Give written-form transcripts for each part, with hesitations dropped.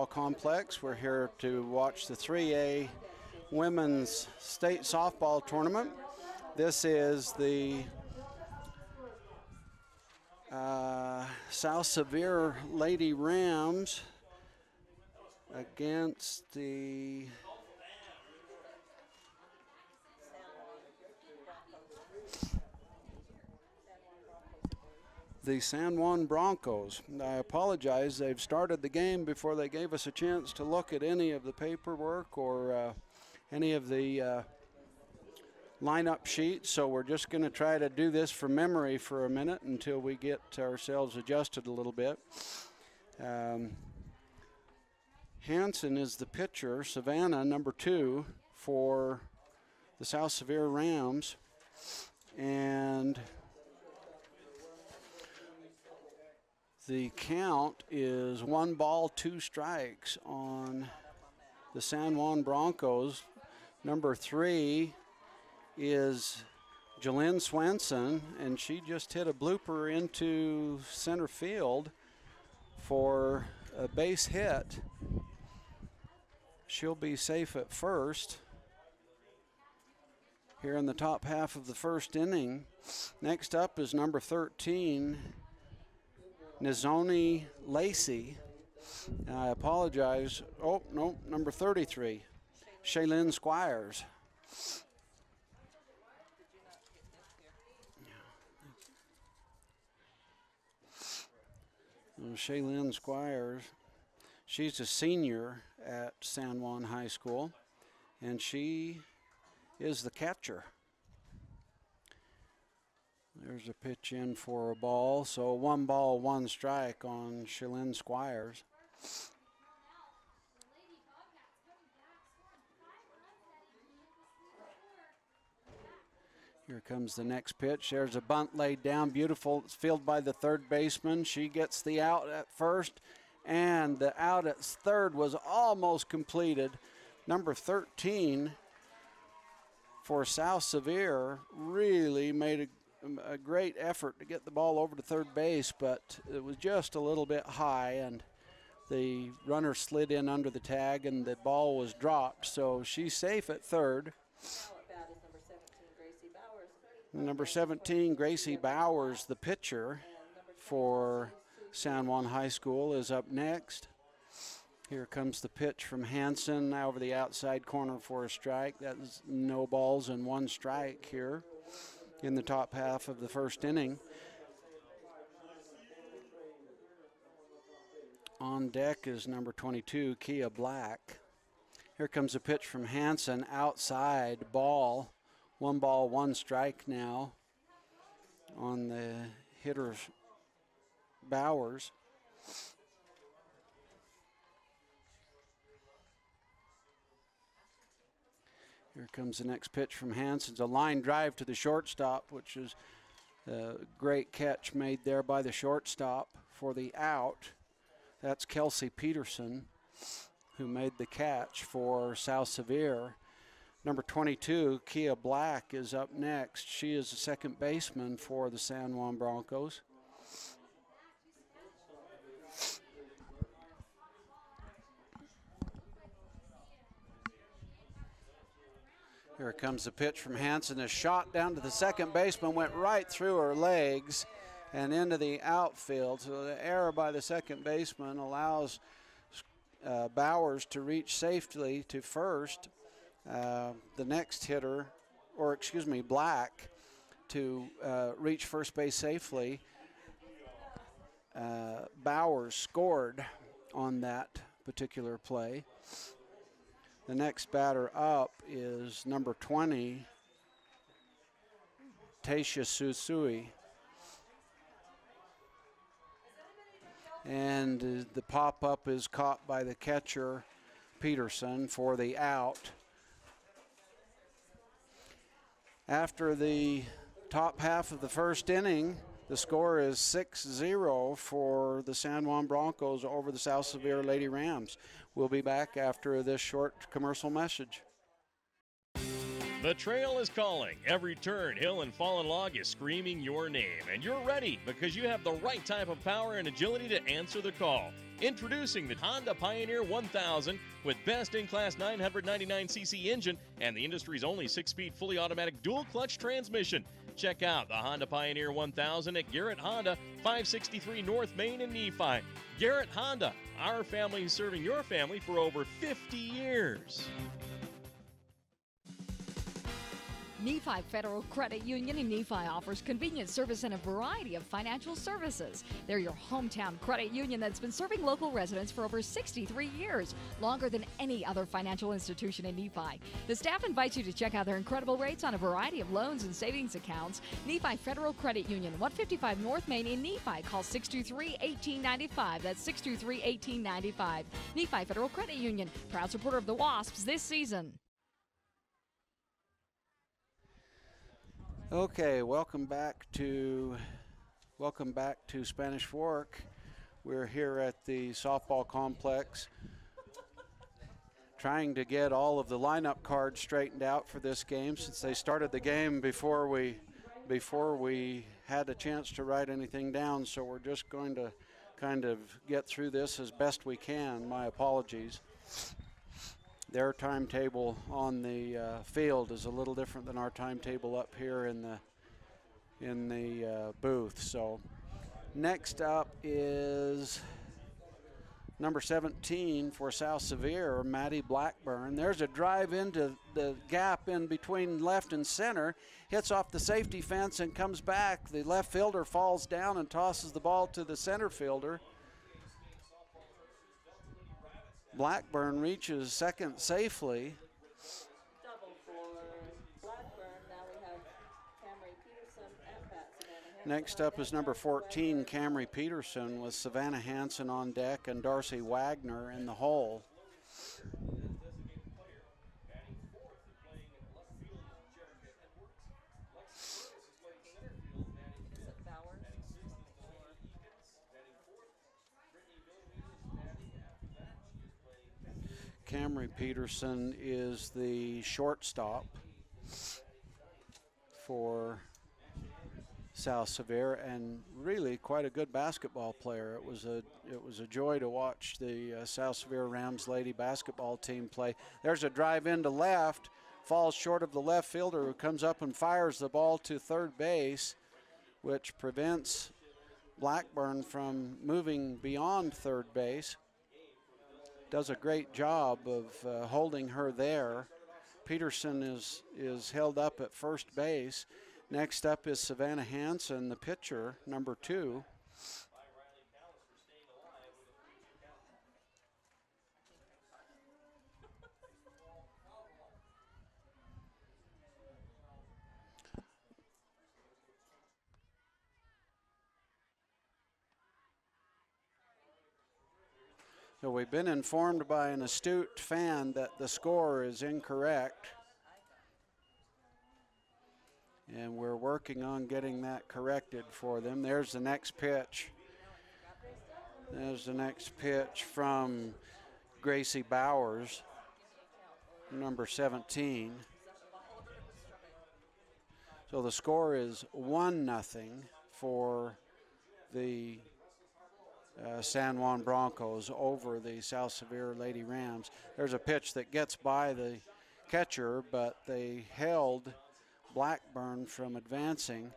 Complex. We're here to watch the 3A Women's State Softball Tournament. This is the South Sevier Lady Rams against the San Juan Broncos. I apologize, they've started the game before they gave us a chance to look at any of the paperwork or any of the lineup sheets, so we're just going to try to do this from memory for a minute until we get ourselves adjusted a little bit. Hanson is the pitcher, Savannah, number 2 for the South Sevier Rams, and the count is 1 ball, 2 strikes on the San Juan Broncos. Number 3 is Jalen Swenson, and she just hit a blooper into center field for a base hit. She'll be safe at first here in the top half of the first inning. Next up is number 13, Nizoni Lacey. I apologize. Oh, no, number 33, Shaylin Squires. Shaylin Squires, she's a senior at San Juan High School, and she is the catcher. There's a pitch in for a ball, so 1 ball, 1 strike on Shaylin Squires. Here comes the next pitch. There's a bunt laid down. Beautiful. It's fielded by the third baseman. She gets the out at first, and the out at third was almost completed. Number 13 for South Sevier really made a great effort to get the ball over to third base, but it was just a little bit high, and the runner slid in under the tag, and the ball was dropped. So she's safe at third. Number 17, Gracie Bowers, the pitcher for San Juan High School, is up next. Here comes the pitch from Hanson over the outside corner for a strike. That's no balls and 1 strike here in the top half of the first inning. On deck is number 22, Kia Black. Here comes a pitch from Hanson, outside ball. 1 ball, 1 strike now on the hitter Bowers. Here comes the next pitch from Hanson. It's a line drive to the shortstop, which is a great catch made there by the shortstop for the out. That's Kelsey Peterson, who made the catch for South Sevier. Number 22, Kia Black, is up next. She is the second baseman for the San Juan Broncos. Here comes the pitch from Hanson. A shot down to the second baseman, went right through her legs and into the outfield. So the error by the second baseman allows Bowers to reach safely to first. The next hitter, or excuse me, Black, to reach first base safely. Bowers scored on that particular play. The next batter up is number 20, Taisha Susui. And the pop-up is caught by the catcher, Peterson, for the out. After the top half of the first inning, the score is 6-0 for the San Juan Broncos over the South Sevier Lady Rams. We'll be back after this short commercial message. The trail is calling. Every turn, hill, and fallen log is screaming your name. And you're ready because you have the right type of power and agility to answer the call. Introducing the Honda Pioneer 1000 with best-in-class 999cc engine and the industry's only 6-speed fully automatic dual-clutch transmission. Check out the Honda Pioneer 1000 at Garrett Honda, 563 North Main in Nephi. Garrett Honda, our family serving your family for over 50 years. Nephi Federal Credit Union in Nephi offers convenient service and a variety of financial services. They're your hometown credit union that's been serving local residents for over 63 years, longer than any other financial institution in Nephi. The staff invites you to check out their incredible rates on a variety of loans and savings accounts. Nephi Federal Credit Union, 155 North Main in Nephi. Call 623-1895. That's 623-1895. Nephi Federal Credit Union, proud supporter of the Wasps this season. Okay, welcome back to Spanish Fork. We're here at the softball complex trying to get all of the lineup cards straightened out for this game, since they started the game before we had a chance to write anything down. So we're just going to kind of get through this as best we can. My apologies. Their timetable on the field is a little different than our timetable up here in the booth. So next up is number 17 for South Sevier, Mattie Blackburn. There's a drive into the gap in between left and center, hits off the safety fence and comes back. The left fielder falls down and tosses the ball to the center fielder. Blackburn reaches second safely. Double for Blackburn. Now we have Camry Peterson and Savannah Hanson. Next up is number 14, Camry Peterson, with Savannah Hanson on deck and Darcy Wagner in the hole. Camry Peterson is the shortstop for South Sevier, and really quite a good basketball player. It was a joy to watch the South Sevier Rams lady basketball team play. There's a drive into left, falls short of the left fielder, who comes up and fires the ball to third base, which prevents Blackburn from moving beyond third base. Does a great job of holding her there. Peterson is held up at first base. Next up is Savannah Hanson, the pitcher, number 2. So we've been informed by an astute fan that the score is incorrect, and we're working on getting that corrected for them. There's the next pitch. There's the next pitch from Gracie Bowers, number 17. So the score is 1-0 for the San Juan Broncos over the South Sevier Lady Rams. There's a pitch that gets by the catcher, but they held Blackburn from advancing.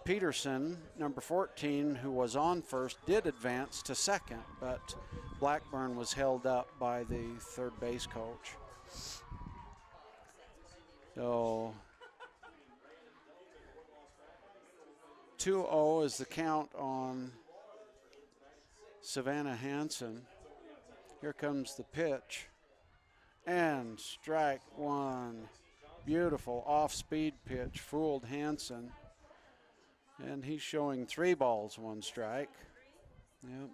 Peterson, number 14, who was on first, did advance to second, but Blackburn was held up by the third base coach. So 2-0 is the count on Savannah Hanson. Here comes the pitch, and strike one. Beautiful off-speed pitch, fooled Hanson, and he's showing 3 balls, 1 strike. Yep.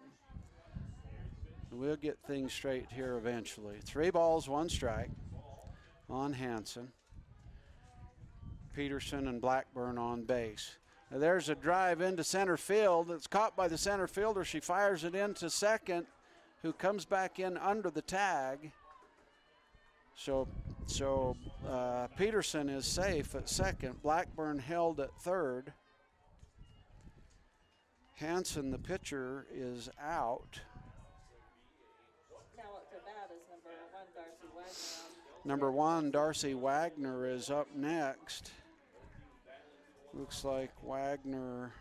We'll get things straight here eventually. 3 balls, 1 strike on Hanson. Peterson and Blackburn on base. Now there's a drive into center field. It's caught by the center fielder. She fires it into second, who comes back in under the tag. So Peterson is safe at second. Blackburn held at third. Hanson, the pitcher, is out. Number 1, Darcy Wagner, is up next. Looks like Wagner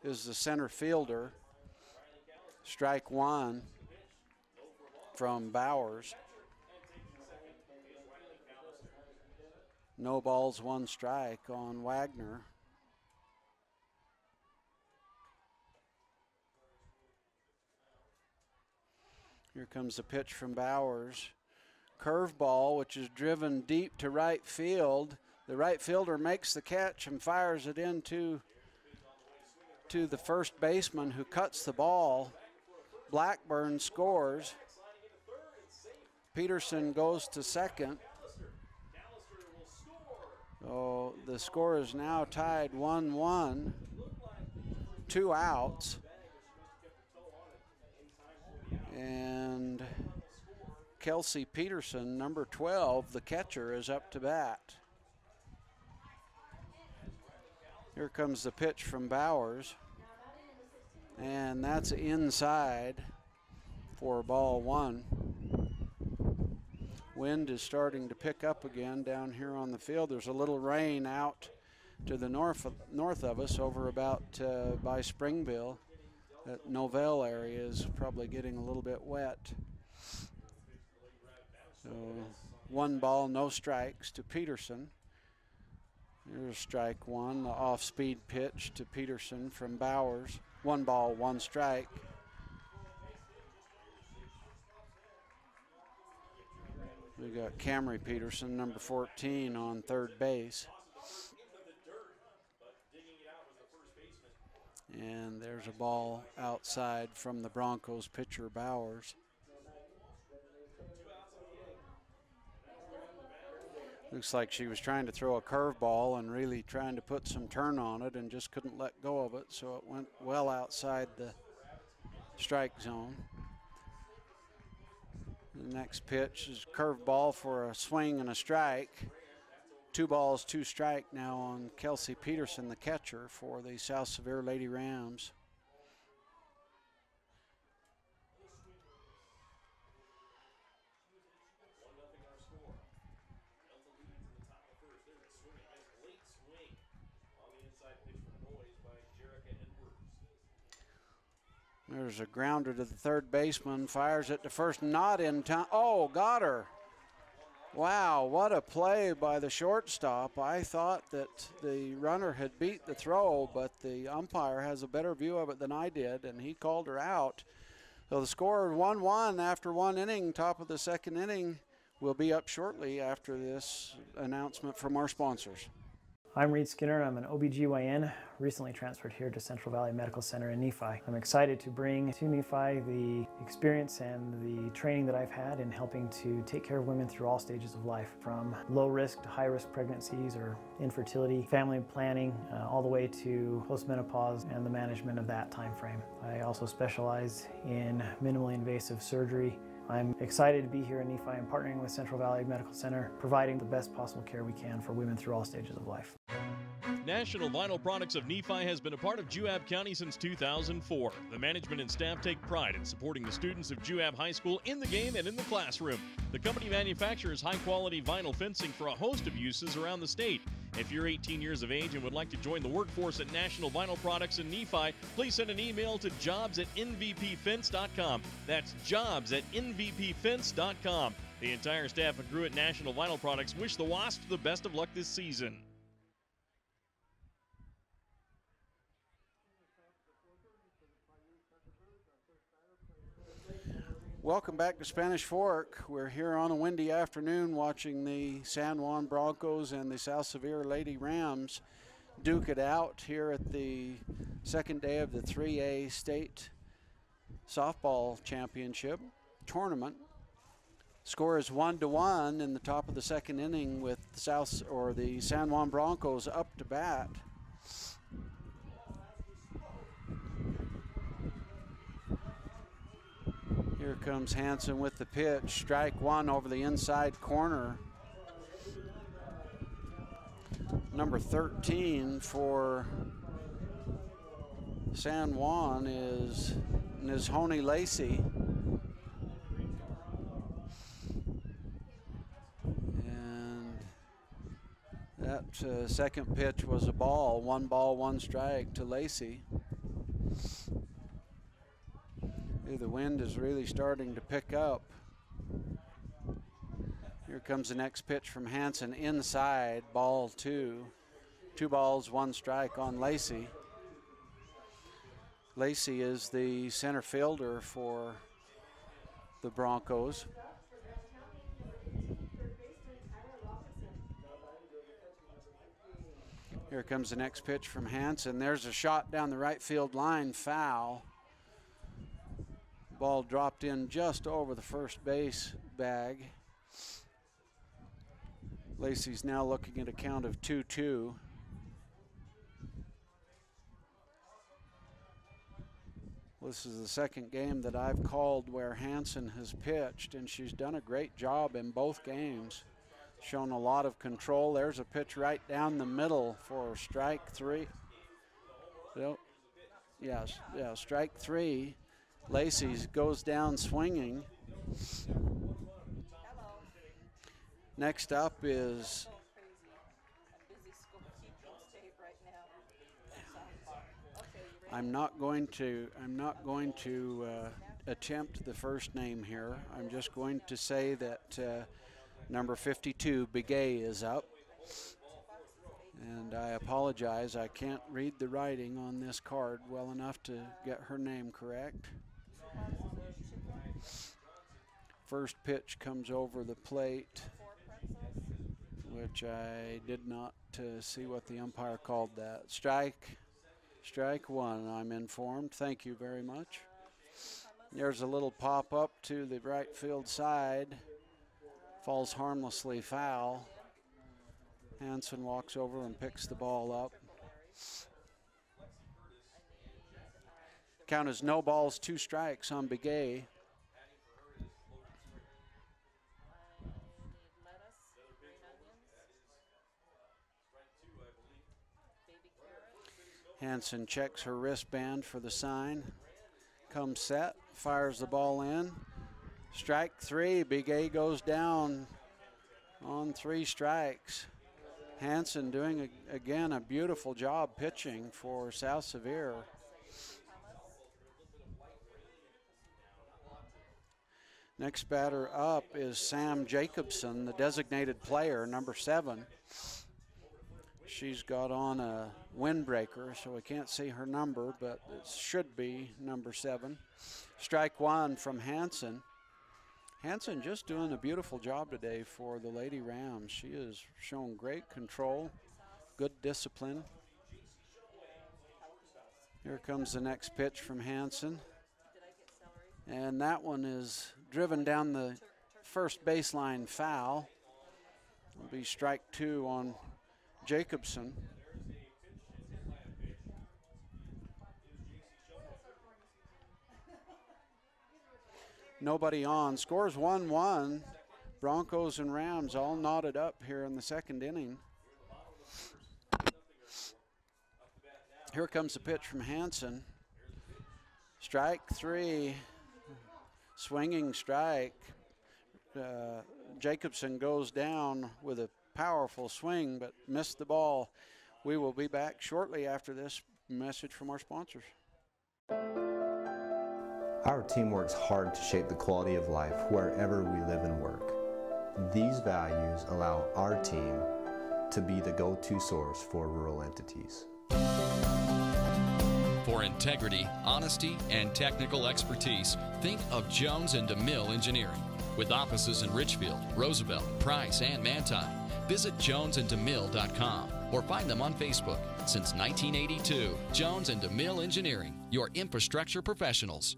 is the center fielder. Strike 1 from Bowers. No balls, 1 strike on Wagner. Here comes the pitch from Bowers. Curveball, which is driven deep to right field. The right fielder makes the catch and fires it into the first baseman, who cuts the ball. Blackburn scores. Peterson goes to second. So the score is now tied 1-1. 2 outs. And Kelsey Peterson, number 12, the catcher, is up to bat. Here comes the pitch from Bowers. And that's inside for ball 1. Wind is starting to pick up again down here on the field. There's a little rain out to the north of us, over about by Springville. That Novell area is probably getting a little bit wet. So 1 ball, no strikes to Peterson. Here's strike 1, the off-speed pitch to Peterson from Bowers. 1 ball, 1 strike. We got Camry Peterson, number 14, on third base. And there's a ball outside from the Broncos pitcher, Bowers. Looks like she was trying to throw a curveball and really trying to put some turn on it and just couldn't let go of it, so it went well outside the strike zone. The next pitch is a curveball for a swing and a strike. 2 balls, 2 strike now on Kelsey Peterson, the catcher for the South Sevier Lady Rams. There's a grounder to the third baseman, fires it to first, not in time. Oh, got her. Wow, what a play by the shortstop. I thought that the runner had beat the throw, but the umpire has a better view of it than I did, and he called her out. So the score 1-1 after 1 inning, top of the second inning. We'll be up shortly after this announcement from our sponsors. I'm Reed Skinner. I'm an OBGYN, recently transferred here to Central Valley Medical Center in Nephi. I'm excited to bring to Nephi the experience and the training that I've had in helping to take care of women through all stages of life, from low risk to high risk pregnancies or infertility, family planning, all the way to postmenopause and the management of that time frame. I also specialize in minimally invasive surgery. I'm excited to be here in Nephi and partnering with Central Valley Medical Center, providing the best possible care we can for women through all stages of life. National Vinyl Products of Nephi has been a part of Juab County since 2004. The management and staff take pride in supporting the students of Juab High School in the game and in the classroom. The company manufactures high-quality vinyl fencing for a host of uses around the state. If you're 18 years of age and would like to join the workforce at National Vinyl Products in Nephi, please send an email to jobs@nvpfence.com. That's jobs@nvpfence.com. The entire staff and crew at National Vinyl Products wish the Wasps the best of luck this season. Welcome back to Spanish Fork. We're here on a windy afternoon watching the San Juan Broncos and the South Sevier Lady Rams duke it out here at the second day of the 3A State Softball Championship Tournament. Score is 1-1 in the top of the second inning with the San Juan Broncos up to bat. Here comes Hanson with the pitch. Strike 1 over the inside corner. Number 13 for San Juan is Nizhoni Lacey. That second pitch was a ball, 1 strike to Lacey. The wind is really starting to pick up. Here comes the next pitch from Hanson, inside, ball 2. 2 balls, 1 strike on Lacey. Lacey is the center fielder for the Broncos. Here comes the next pitch from Hanson. There's a shot down the right field line, foul. Ball dropped in just over the first base bag. Lacey's now looking at a count of 2-2. This is the second game that I've called where Hanson has pitched, and she's done a great job in both games. Shown a lot of control. There's a pitch right down the middle for strike 3. Yes, strike 3. Lacey goes down swinging. Next up is I'm not going to attempt the first name here. I'm just going to say that number 52, Begay, is up. And I apologize, I can't read the writing on this card well enough to get her name correct. First pitch comes over the plate, which I did not see what the umpire called that. Strike 1, I'm informed. Thank you very much. There's a little pop up to the right field side. Falls harmlessly foul. Hanson walks over and picks the ball up. Count is no balls, 2 strikes on Begay. Hanson checks her wristband for the sign. Comes set, fires the ball in. Strike 3, Begay goes down on 3 strikes. Hanson doing, again, a beautiful job pitching for South Sevier. Next batter up is Sam Jacobson, the designated player, number 7. She's got on a windbreaker, so we can't see her number, but it should be number 7. Strike 1 from Hanson. Hanson just doing a beautiful job today for the Lady Rams. She has shown great control, good discipline. Here comes the next pitch from Hanson. And that one is driven down the first baseline, foul. It'll be strike 2 on Jacobson. Nobody on. Scores 1-1. Broncos and Rams all knotted up here in the second inning. Here comes the pitch from Hanson. Strike 3. Swinging strike. Jacobson goes down with a powerful swing but missed the ball. We will be back shortly after this message from our sponsors. Our team works hard to shape the quality of life wherever we live and work. These values allow our team to be the go-to source for rural entities. For integrity, honesty, and technical expertise, think of Jones and DeMille Engineering. With offices in Richfield, Roosevelt, Price, and Manti, visit jonesanddemille.com or find them on Facebook. Since 1982, Jones and DeMille Engineering, your infrastructure professionals.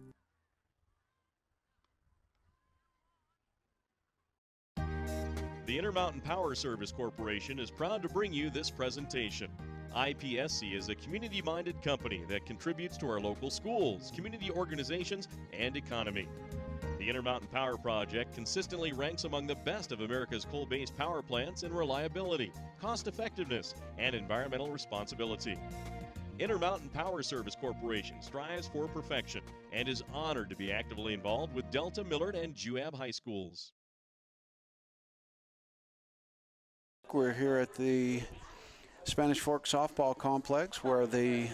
The Intermountain Power Service Corporation is proud to bring you this presentation. IPSC is a community-minded company that contributes to our local schools, community organizations, and economy. The Intermountain Power Project consistently ranks among the best of America's coal-based power plants in reliability, cost-effectiveness, and environmental responsibility. Intermountain Power Service Corporation strives for perfection and is honored to be actively involved with Delta, Millard, and Juab High Schools. We're here at the Spanish Fork Softball Complex, where the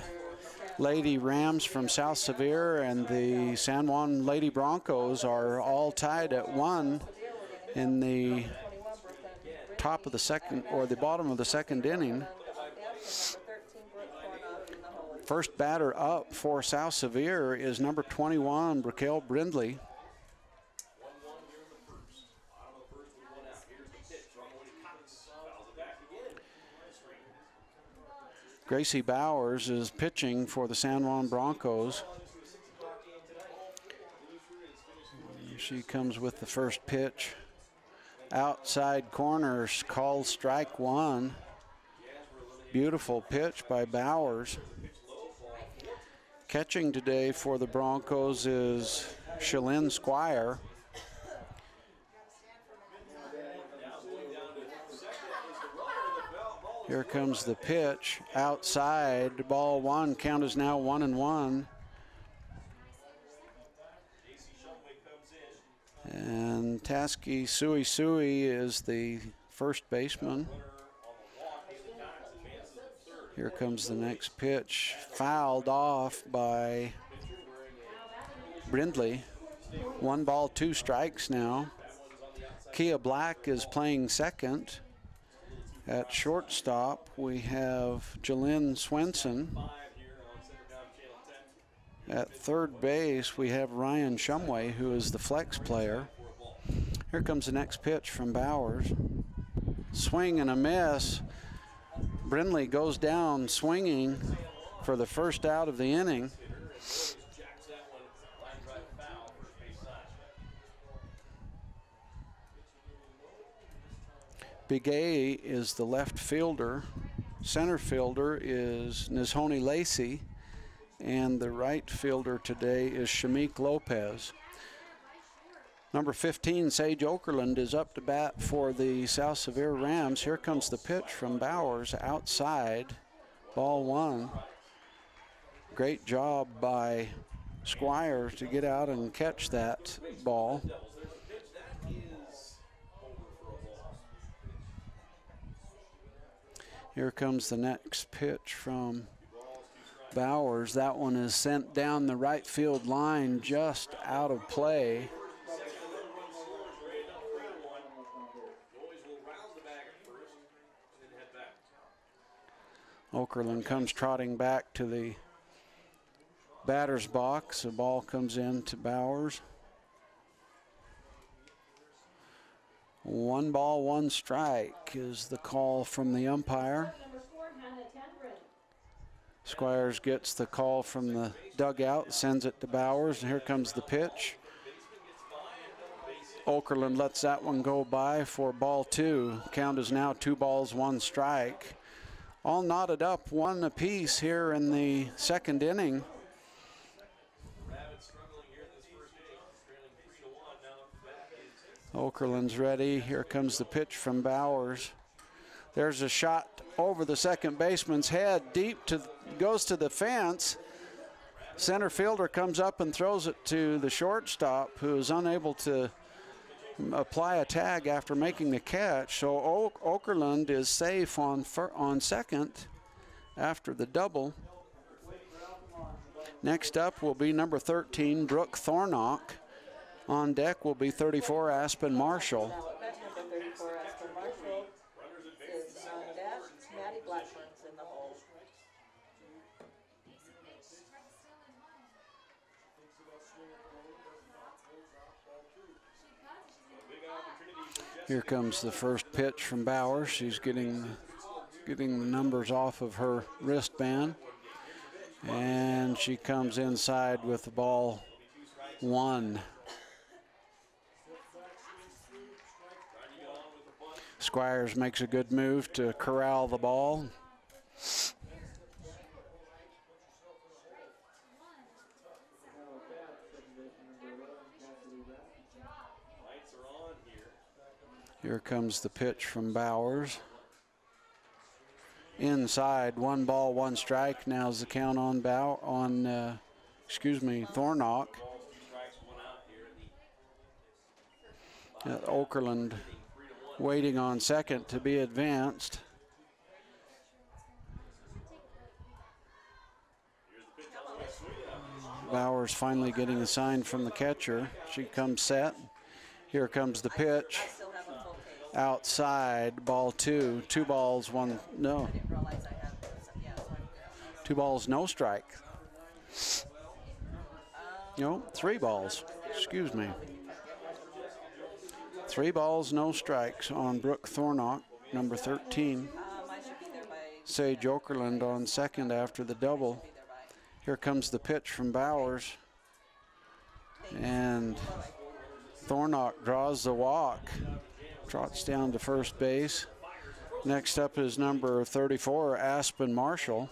Lady Rams from South Sevier and the San Juan Lady Broncos are all tied at 1 in the top of the second, or the bottom of the second inning. First batter up for South Sevier is number 21, Raquel Brenly. Gracie Bowers is pitching for the San Juan Broncos. She comes with the first pitch. Outside corners, called strike 1. Beautiful pitch by Bowers. Catching today for the Broncos is Shalyn Squire. Here comes the pitch, outside, ball 1, count is now 1-1. And Tasky Sui is the first baseman. Here comes the next pitch, fouled off by Brindley. 1 ball, 2 strikes now. Kia Black is playing second. At shortstop, we have Jalynn Swenson. At third base, we have Ryan Shumway, who is the flex player. Here comes the next pitch from Bowers. Swing and a miss. Brindley goes down swinging for the first out of the inning. Big A is the left fielder. Center fielder is Nizhoni Lacey. And the right fielder today is Shamik Lopez. Number 15, Sage Okerlund, is up to bat for the South Sevier Rams. Here comes the pitch from Bowers, outside, ball 1. Great job by Squire to get out and catch that ball. Here comes the next pitch from Bowers. That one is sent down the right field line, just out of play. Okerlund comes trotting back to the batter's box. The ball comes in to Bowers. 1 ball, 1 strike is the call from the umpire. Squires gets the call from the dugout, sends it to Bowers, and here comes the pitch. Okerlund lets that one go by for ball 2. Count is now 2 balls, 1 strike. All knotted up, 1 apiece here in the second inning. Okerlund's ready. Here comes the pitch from Bowers. There's a shot over the second baseman's head, goes to the fence. Center fielder comes up and throws it to the shortstop, who is unable to apply a tag after making the catch. So Okerlund is safe on second after the double. Next up will be number 13, Brooke Thornock. On deck will be 34, Aspen Marshall. Number 34, Aspen Marshall is on deck. Mattie Blackburn's in the hole. Here comes the first pitch from Bowers. She's getting the numbers off of her wristband. And she comes inside with the ball 1. Squires makes a good move to corral the ball. Here comes the pitch from Bowers. Inside, 1 ball, 1 strike. Now's the count on Thornock. Okerlund waiting on second to be advanced. Bowers finally getting a sign from the catcher. She comes set. Here comes the pitch. Outside, ball 2. 2 balls, 1, no. 2 balls, no strike. No, 3 balls, excuse me. 3 balls, no strikes on Brooke Thornock, number 13. Sage Okerlund on second after the double. Here comes the pitch from Bowers. And Thornock draws the walk, trots down to first base. Next up is number 34, Aspen Marshall.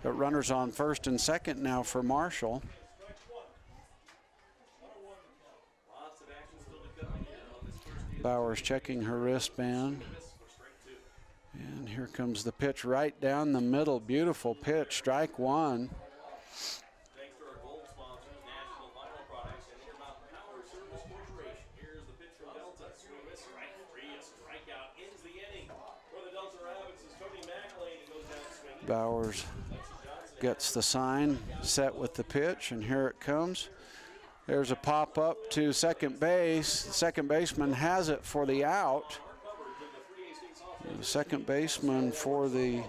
Got runners on first and second now for Marshall. Bowers checking her wristband. And here comes the pitch right down the middle. Beautiful pitch, strike 1. Bowers gets the sign, set with the pitch, and here it comes. There's a pop up to second base. The second baseman has it for the out. The second baseman for the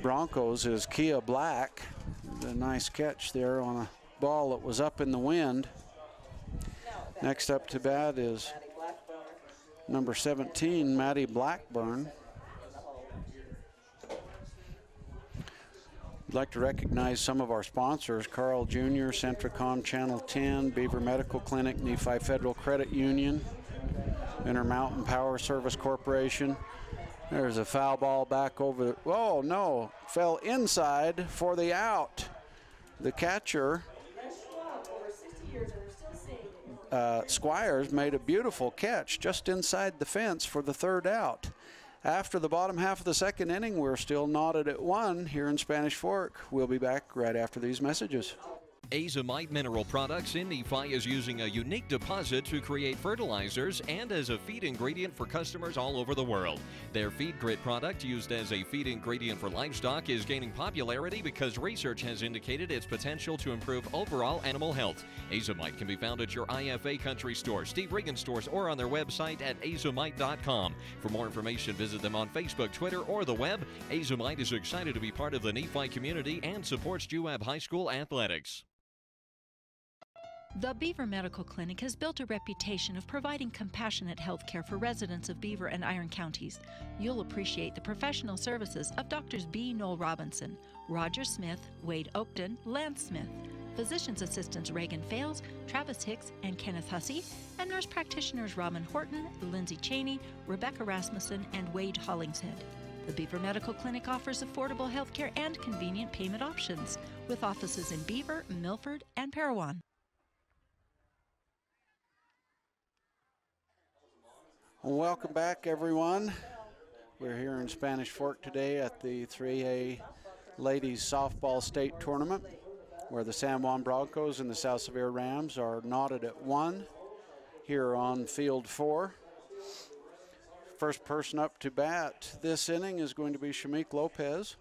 Broncos is Kia Black. A nice catch there on a ball that was up in the wind. Next up to bat is number 17, Mattie Blackburn. I'd like to recognize some of our sponsors: Carl Jr., Centricom Channel 10, Beaver Medical Clinic, Nephi Federal Credit Union, Intermountain Power Service Corporation. There's a foul ball back over. Oh no, fell inside for the out. The catcher, Squires, made a beautiful catch just inside the fence for the third out. After the bottom half of the second inning, we're still knotted at 1 here in Spanish Fork. We'll be back right after these messages. Azomite Mineral Products in Nephi is using a unique deposit to create fertilizers and as a feed ingredient for customers all over the world. Their Feed Grit product, used as a feed ingredient for livestock, is gaining popularity because research has indicated its potential to improve overall animal health. Azomite can be found at your IFA Country Store, Steve Regan stores, or on their website at azomite.com. For more information, visit them on Facebook, Twitter, or the web. Azomite is excited to be part of the Nephi community and supports UAB High School athletics. The Beaver Medical Clinic has built a reputation of providing compassionate health care for residents of Beaver and Iron counties. You'll appreciate the professional services of Doctors B. Noel Robinson, Roger Smith, Wade Oakton, Lance Smith, physician's assistants Reagan Fales, Travis Hicks, and Kenneth Hussey, and nurse practitioners Robin Horton, Lindsay Cheney, Rebecca Rasmussen, and Wade Hollingshead. The Beaver Medical Clinic offers affordable health care and convenient payment options, with offices in Beaver, Milford, and Parowan. Welcome back, everyone. We're here in Spanish Fork today at the 3A Ladies Softball State Tournament, where the San Juan Broncos and the South Sevier Rams are knotted at 1 here on field 4. First person up to bat this inning is going to be Shamik Lopez.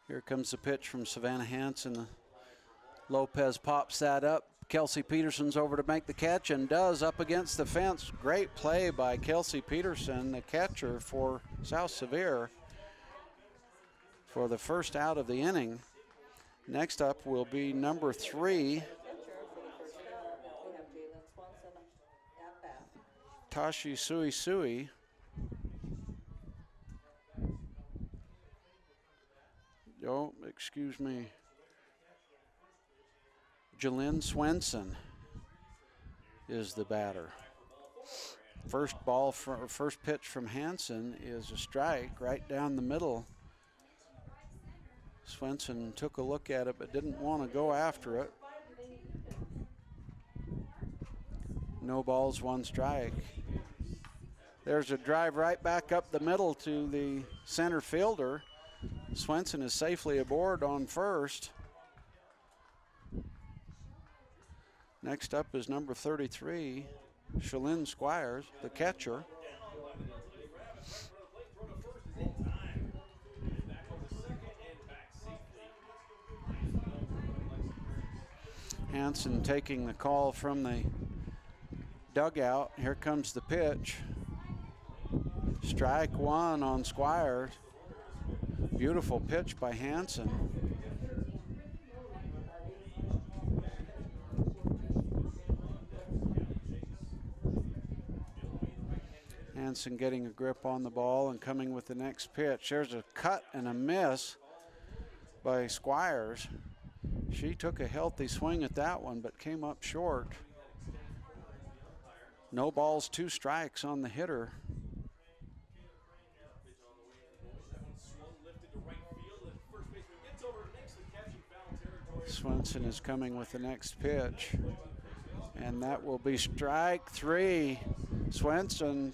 Here comes the pitch from Savannah Hanson. Lopez pops that up. Kelsey Peterson's over to make the catch and does, up against the fence. Great play by Kelsey Peterson, the catcher for South Sevier, for the first out of the inning. Next up will be number 3, Tashi Sui Sui. Oh, excuse me. Jalynn Swenson is the batter. First pitch from Hanson is a strike right down the middle. Swenson took a look at it but didn't want to go after it. No balls, 1 strike. There's a drive right back up the middle to the center fielder. Swenson is safely aboard on first. Next up is number 33, Shalyn Squires, the catcher. Hanson taking the call from the dugout. Here comes the pitch. Strike one on Squires. Beautiful pitch by Hanson. Hanson getting a grip on the ball and coming with the next pitch. There's a cut and a miss by Squires. She took a healthy swing at that one, but came up short. No balls, 2 strikes on the hitter. Swenson is coming with the next pitch, and that will be strike 3. Swenson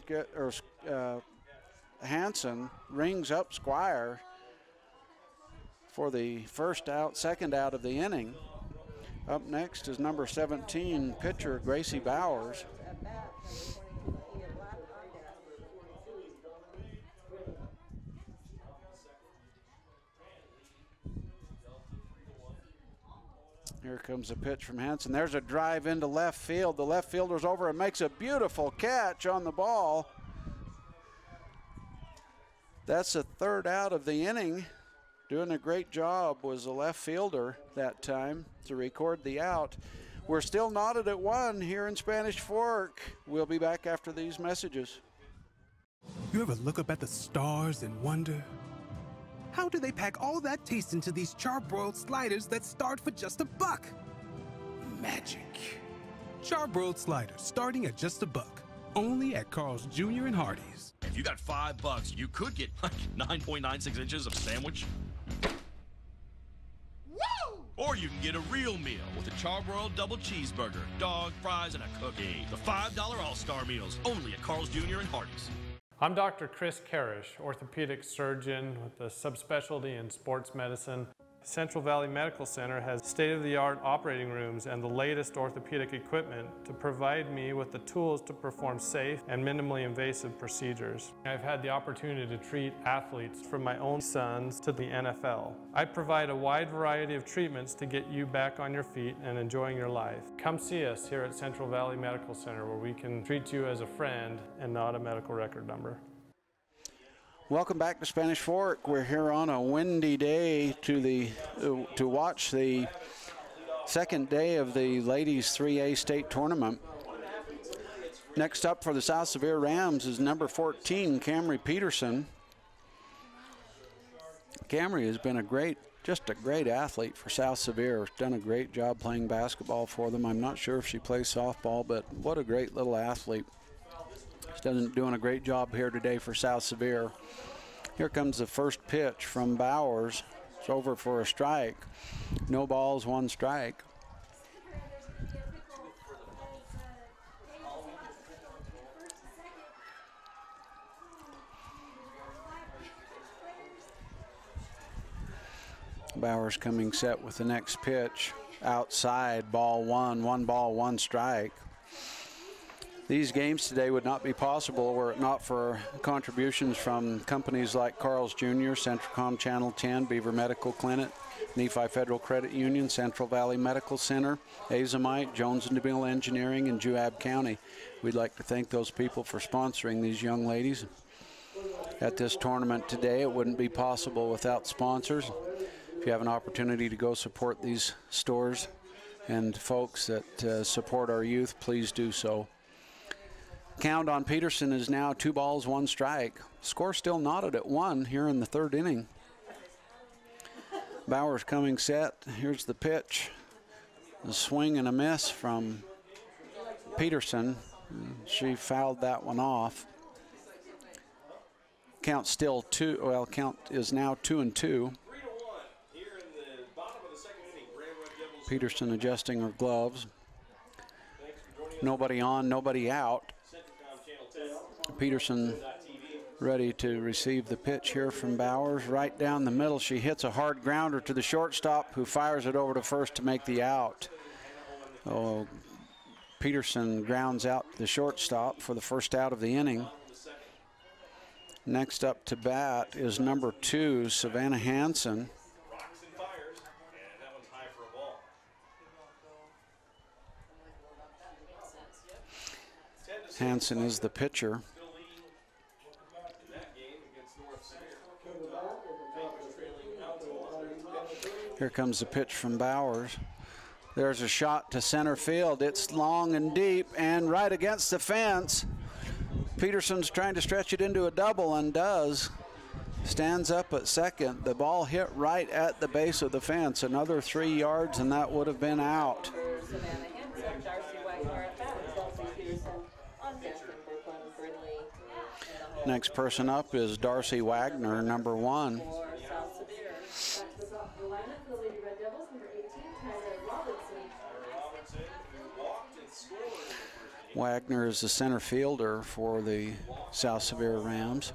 Hanson rings up Squire for the first out, second out of the inning. Up next is number 17 pitcher Gracie Bowers. Here comes a pitch from Hanson. There's a drive into left field. The left fielder's over and makes a beautiful catch on the ball. That's the third out of the inning. Doing a great job was the left fielder that time to record the out. We're still knotted at 1 here in Spanish Fork. We'll be back after these messages. You ever look up at the stars and wonder, how do they pack all that taste into these charbroiled sliders that start for just $1? Magic. Charbroiled sliders starting at just $1. Only at Carl's Jr. and Hardee's. If you got $5, you could get like 9.96 inches of sandwich. Woo! Or you can get a real meal with a charbroiled double cheeseburger, dog, fries, and a cookie. The $5 All-Star Meals, only at Carl's Jr. and Hardee's. I'm Dr. Chris Karish, orthopedic surgeon with a subspecialty in sports medicine. Central Valley Medical Center has state-of-the-art operating rooms and the latest orthopedic equipment to provide me with the tools to perform safe and minimally invasive procedures. I've had the opportunity to treat athletes from my own sons to the NFL. I provide a wide variety of treatments to get you back on your feet and enjoying your life. Come see us here at Central Valley Medical Center, where we can treat you as a friend and not a medical record number. Welcome back to Spanish Fork. We're here on a windy day to watch the second day of the ladies 3A state tournament. Next up for the South Sevier Rams is number 14, Camry Peterson. Camry has been just a great athlete for South Sevier. Done a great job playing basketball for them. I'm not sure if she plays softball, but what a great little athlete. She's doing a great job here today for South Sevier. Here comes the first pitch from Bowers. It's over for a strike. No balls, 1 strike. Bowers coming set with the next pitch. Outside, ball 1, 1 ball, 1 strike. These games today would not be possible were it not for contributions from companies like Carl's Jr., Centracom Channel 10, Beaver Medical Clinic, Nephi Federal Credit Union, Central Valley Medical Center, Azamite, Jones & DeMille Engineering, and Juab County. We'd like to thank those people for sponsoring these young ladies at this tournament today. It wouldn't be possible without sponsors. If you have an opportunity to go support these stores and folks that support our youth, please do so. Count on Peterson is now 2 balls, 1 strike. Score still knotted at 1 here in the third inning. Bowers coming set. Here's the pitch. A swing and a miss from Peterson. She fouled that one off. Count still 2. Well, count is now 2-2. Peterson adjusting her gloves. Nobody on, nobody out. Peterson ready to receive the pitch here from Bowers. Right down the middle, she hits a hard grounder to the shortstop, who fires it over to first to make the out. Oh, Peterson grounds out the shortstop for the first out of the inning. Next up to bat is number 2, Savannah Hanson. Hanson is the pitcher. Here comes the pitch from Bowers. There's a shot to center field. It's long and deep and right against the fence. Peterson's trying to stretch it into a double and does. Stands up at second. The ball hit right at the base of the fence. Another 3 yards and that would have been out. Savannah Hanson, Darcy Wagner at bat, Kelsey Peterson on deck, and Raquel Brenly. Next person up is Darcy Wagner, number 1. For South Sevier. Back to the top of the lineup for the Lady Red Devils, number 18, Robinson. Wagner is the center fielder for the South Sevier Rams.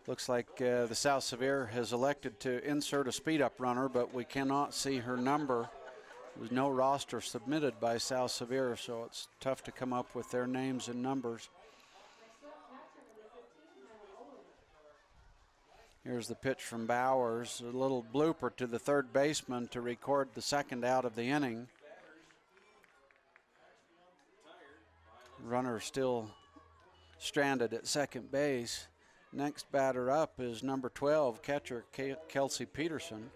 Looks like the South Sevier has elected to insert a speed-up runner, but we cannot see her number. There's no roster submitted by South Sevier, so it's tough to come up with their names and numbers. Here's the pitch from Bowers, a little blooper to the third baseman to record the second out of the inning. Runner still stranded at second base. Next batter up is number 12, catcher Kelsey Peterson.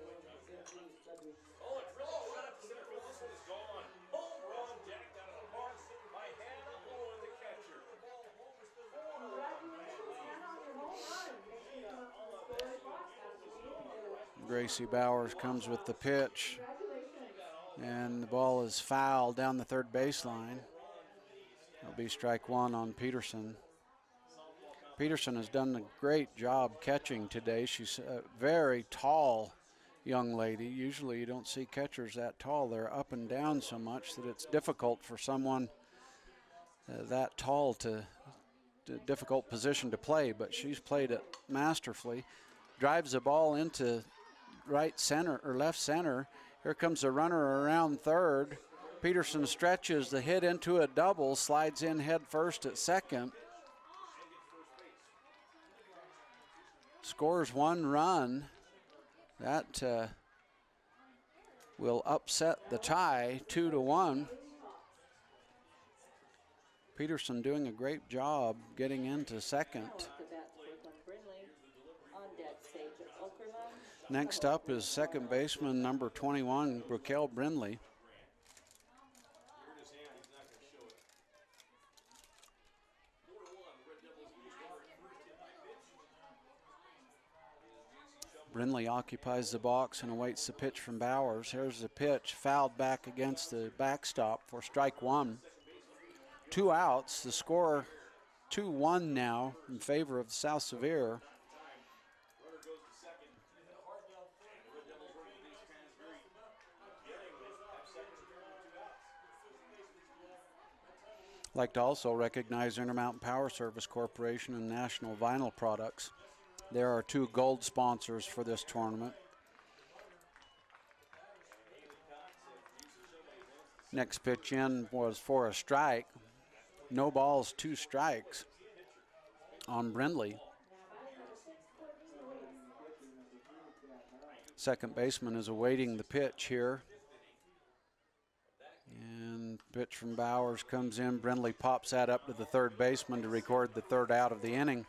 Gracie Bowers comes with the pitch, and the ball is fouled down the third baseline. It'll be strike one on Peterson. Peterson has done a great job catching today. She's a very tall young lady. Usually you don't see catchers that tall. They're up and down so much that it's difficult for someone that tall to difficult position to play, but she's played it masterfully. Drives the ball into right center or left center. Here comes the runner around third. Peterson stretches the hit into a double, slides in head first at second. Scores 1 run. That will upset the tie 2-1. Peterson doing a great job getting into second. Next up is second baseman number 21, Raquel Brenly. Brenly occupies the box and awaits the pitch from Bowers. Here's the pitch, fouled back against the backstop for strike one. 2 outs, the score 2-1 now in favor of South Sevier. I'd like to also recognize Intermountain Power Service Corporation and National Vinyl Products. There are 2 gold sponsors for this tournament. Next pitch in was for a strike. No balls, 2 strikes on Brenly. Second baseman is awaiting the pitch here. And pitch from Bowers comes in. Brenly pops that up to the third baseman to record the 3rd out of the inning.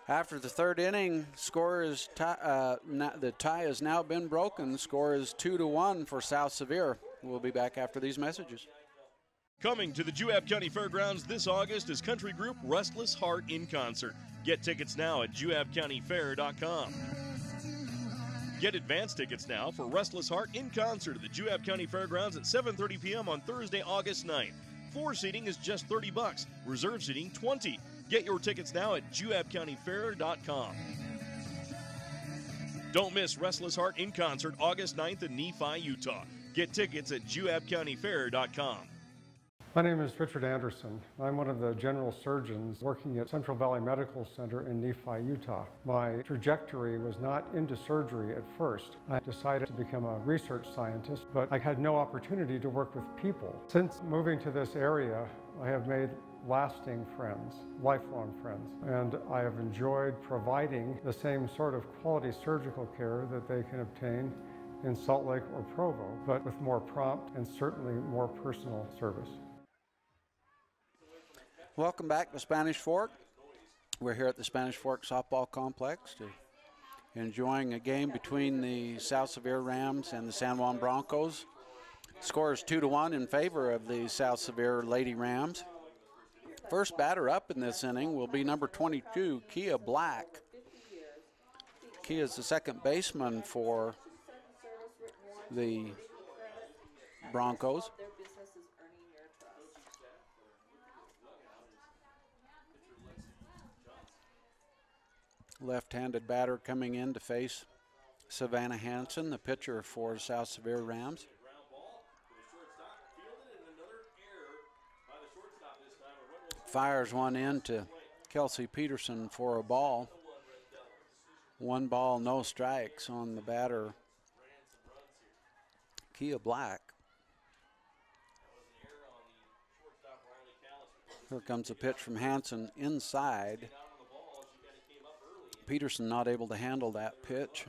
After the 3rd inning, score is the tie has now been broken. The score is 2-1 for South Sevier. We'll be back after these messages. Coming to the Juab County Fairgrounds this August is country group Restless Heart in concert. Get tickets now at juabcountyfair.com. Get advance tickets now for Restless Heart in concert at the Juab County Fairgrounds at 7:30 p.m. on Thursday, August 9th. Floor seating is just $30. Reserve seating $20. Get your tickets now at juabcountyfair.com. Don't miss Restless Heart in concert August 9th in Nephi, Utah. Get tickets at juabcountyfair.com. My name is Richard Anderson. I'm one of the general surgeons working at Central Valley Medical Center in Nephi, Utah. My trajectory was not into surgery at first. I decided to become a research scientist, but I had no opportunity to work with people. Since moving to this area, I have made lasting friends, lifelong friends, and I have enjoyed providing the same sort of quality surgical care that they can obtain in Salt Lake or Provo, but with more prompt and certainly more personal service. Welcome back to Spanish Fork. We're here at the Spanish Fork Softball Complex enjoying a game between the South Sevier Rams and the San Juan Broncos. Score is 2-1 in favor of the South Sevier Lady Rams. First batter up in this inning will be number 22, Kia Black. Kia is the second baseman for the Broncos. Left-handed batter coming in to face Savannah Hanson, the pitcher for South Sevier Rams. Fires one in to Kelsey Peterson for a ball. 1 ball, no strikes on the batter, Kia Black. Here comes a pitch from Hanson inside. Peterson not able to handle that pitch.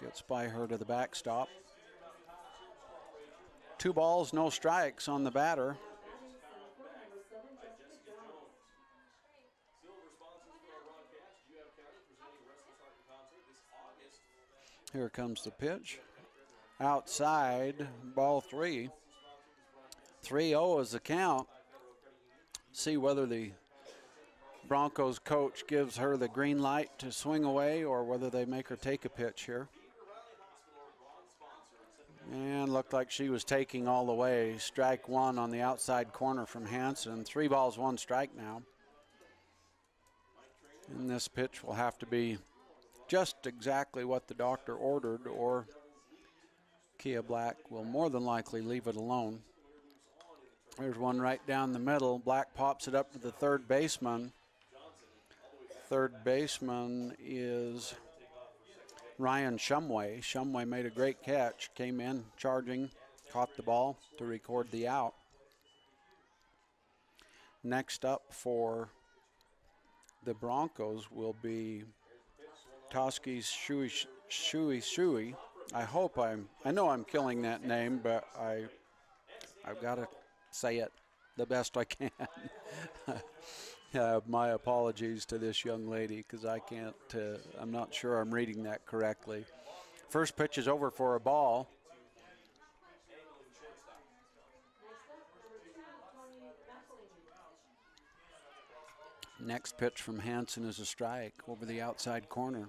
Gets by her to the backstop. 2 balls, no strikes on the batter. Here comes the pitch. Outside, ball 3. 3-0 is the count. See whether the Broncos coach gives her the green light to swing away or whether they make her take a pitch here. And looked like she was taking all the way. Strike 1 on the outside corner from Hanson. 3 balls, 1 strike now. And this pitch will have to be just exactly what the doctor ordered, or Kia Black will more than likely leave it alone. There's one right down the middle. Black pops it up to the third baseman. Third baseman is Ryan Shumway. Shumway made a great catch, came in charging, caught the ball to record the out. Next up for the Broncos will be Toski Shui. I know I'm killing that name, but I've got to say it the best I can. My apologies to this young lady because I can't, I'm not sure I'm reading that correctly. First pitch is over for a ball. Next pitch from Hanson is a strike over the outside corner.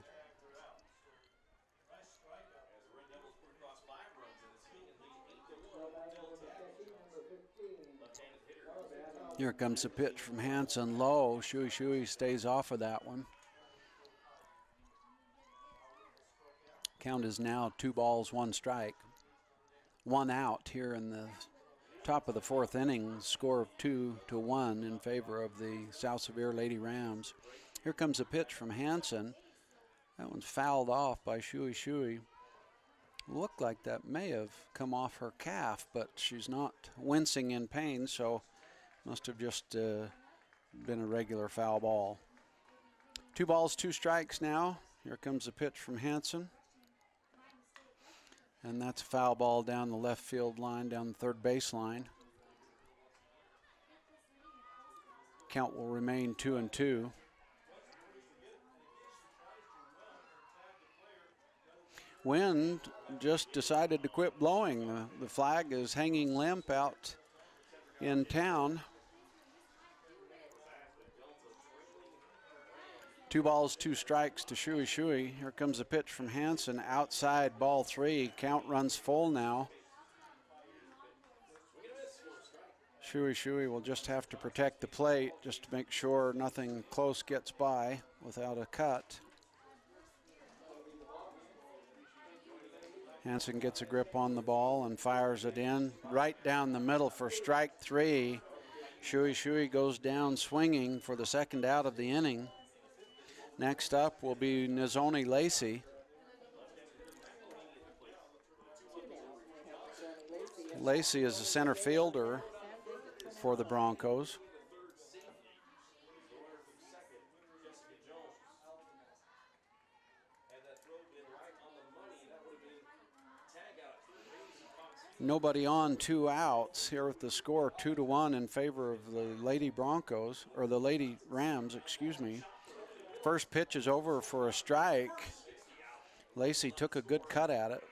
Here comes a pitch from Hanson, low. Shui stays off of that one. Count is now 2 balls, 1 strike. 1 out here in the top of the 4th inning. Score of 2-1 in favor of the South Sevier Lady Rams. Here comes a pitch from Hanson. That one's fouled off by Shui. Looked like that may have come off her calf, but she's not wincing in pain, so must have just been a regular foul ball. 2 balls, 2 strikes now. Here comes a pitch from Hanson. And that's a foul ball down the left field line, down the third base line. Count will remain 2-2. Wind just decided to quit blowing. The flag is hanging limp out in town. 2 balls, 2 strikes to Shui. Here comes a pitch from Hanson. Outside, ball 3. Count runs full now. Shui will just have to protect the plate just to make sure nothing close gets by without a cut. Hanson gets a grip on the ball and fires it in right down the middle for strike 3. Shui goes down swinging for the second out of the inning. Next up will be Nizoni Lacey. Lacey is a center fielder for the Broncos. Nobody on, 2 outs here with the score 2-1 in favor of the Lady Broncos, or the Lady Rams, excuse me. First pitch is over for a strike. Lacey took a good cut at it.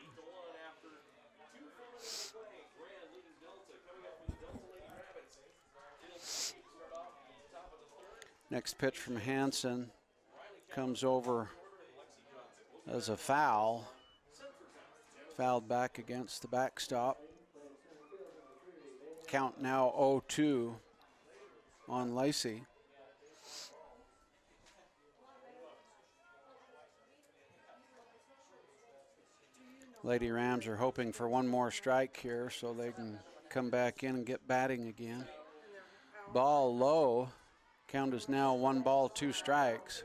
Next pitch from Hanson comes over as a foul. Fouled back against the backstop. Count now 0-2 on Lacey. Lady Rams are hoping for one more strike here so they can come back in and get batting again. Ball low. Count is now 1 ball, 2 strikes.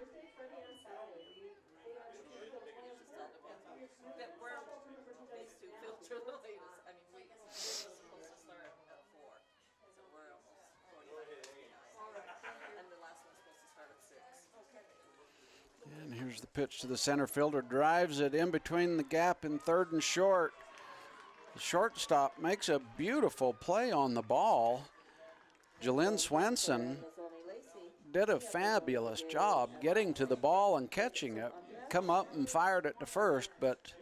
And here's the pitch to the center fielder. Drives it in between the gap in third and short. The shortstop makes a beautiful play on the ball. Jalynn Swenson did a fabulous job getting to the ball and catching it. Come up and fired it to first, but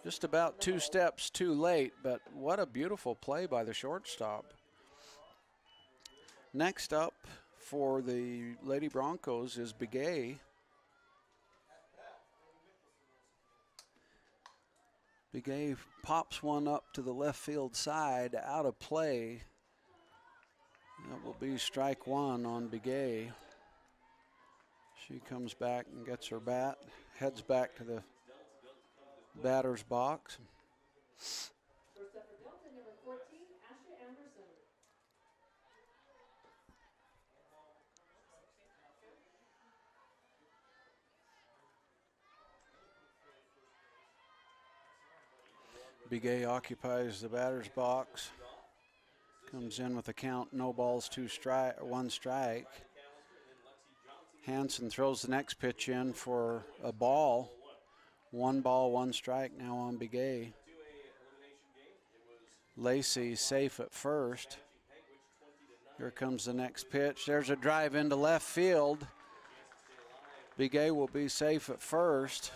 just about 2 steps too late. But what a beautiful play by the shortstop. Next up for the Lady Broncos is Begay. Begay pops one up to the left field side, out of play. That will be strike 1 on Begay. She comes back and gets her bat, heads back to the batter's box. Begay occupies the batter's box. Comes in with a count, no balls, 1 strike. Hanson throws the next pitch in for a ball. 1 ball, 1 strike now on Begay. Lacey safe at first. Here comes the next pitch. There's a drive into left field. Begay will be safe at first.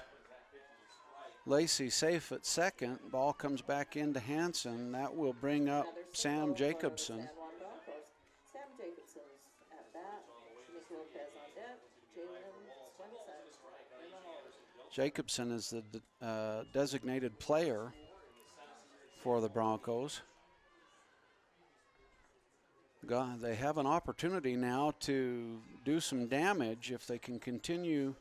Lacey safe at second. Ball comes back into Hanson. That will bring up Sam Jacobson. Sam Jacobson's at bat. Miss Lopez on deck. Jalynn Swenson. Jacobson is the designated player for the Broncos. They have an opportunity now to do some damage if they can continue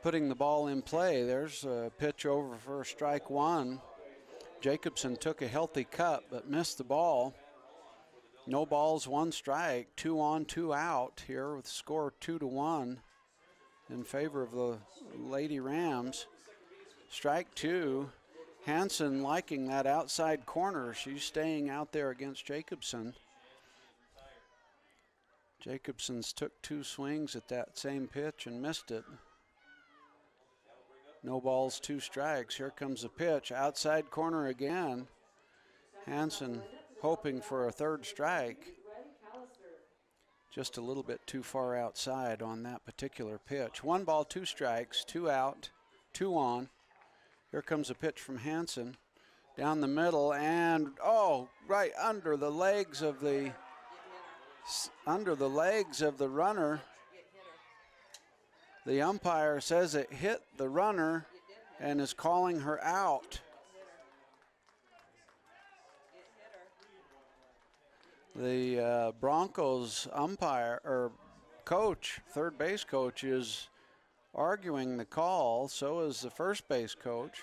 putting the ball in play. There's a pitch over for strike 1. Jacobson took a healthy cut but missed the ball. No balls, 1 strike, 2 on, 2 out here with the score 2-1 in favor of the Lady Rams. Strike 2. Hanson liking that outside corner. She's staying out there against Jacobson. Jacobson's took 2 swings at that same pitch and missed it. No balls, 2 strikes. Here comes the pitch. Outside corner again. Hanson hoping for a 3rd strike. Just a little bit too far outside on that particular pitch. 1 ball, 2 strikes, 2 out, 2 on. Here comes a pitch from Hanson. Down the middle and, right under the legs of the runner. The umpire says it hit the runner and is calling her out. The Broncos umpire or coach, third base coach, is arguing the call. So is the first base coach.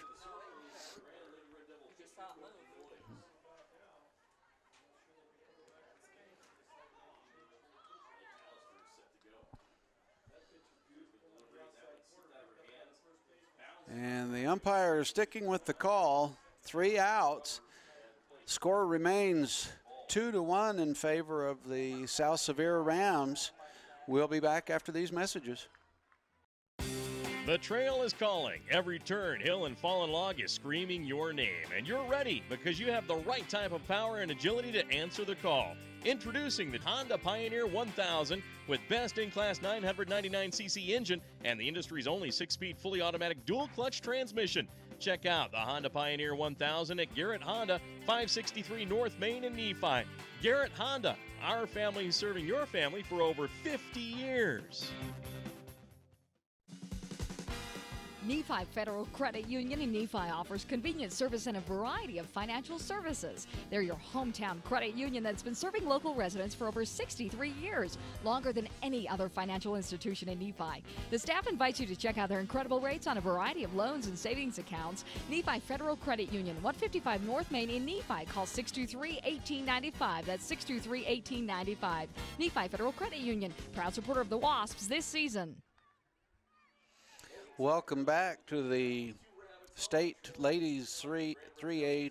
And the umpire is sticking with the call. 3 outs. Score remains 2-1 in favor of the South Sevier Rams. We'll be back after these messages. The trail is calling. Every turn, hill, and fallen log is screaming your name. And you're ready because you have the right type of power and agility to answer the call. Introducing the Honda Pioneer 1000 with best-in-class 999cc engine and the industry's only 6-speed fully automatic dual-clutch transmission. Check out the Honda Pioneer 1000 at Garrett Honda, 563 North Main in Nephi. Garrett Honda, our family serving your family for over 50 years. Nephi Federal Credit Union in Nephi offers convenient service and a variety of financial services. They're your hometown credit union that's been serving local residents for over 63 years, longer than any other financial institution in Nephi. The staff invites you to check out their incredible rates on a variety of loans and savings accounts. Nephi Federal Credit Union, 155 North Main in Nephi. Call 623-1895. That's 623-1895. Nephi Federal Credit Union, proud supporter of the Wasps this season. Welcome back to the State Ladies 3A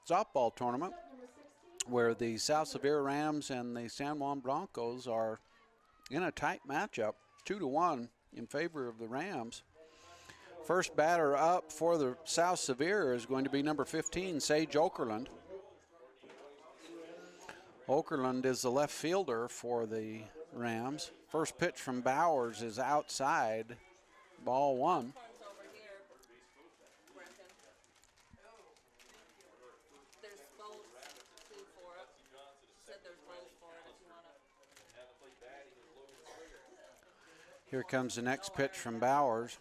softball tournament, where the South Sevier Rams and the San Juan Broncos are in a tight matchup, 2-1 in favor of the Rams. First batter up for the South Sevier is going to be number 15, Sage Okerlund. Okerlund is the left fielder for the Rams. First pitch from Bowers is outside. Ball 1. Here comes the next pitch from Bowers.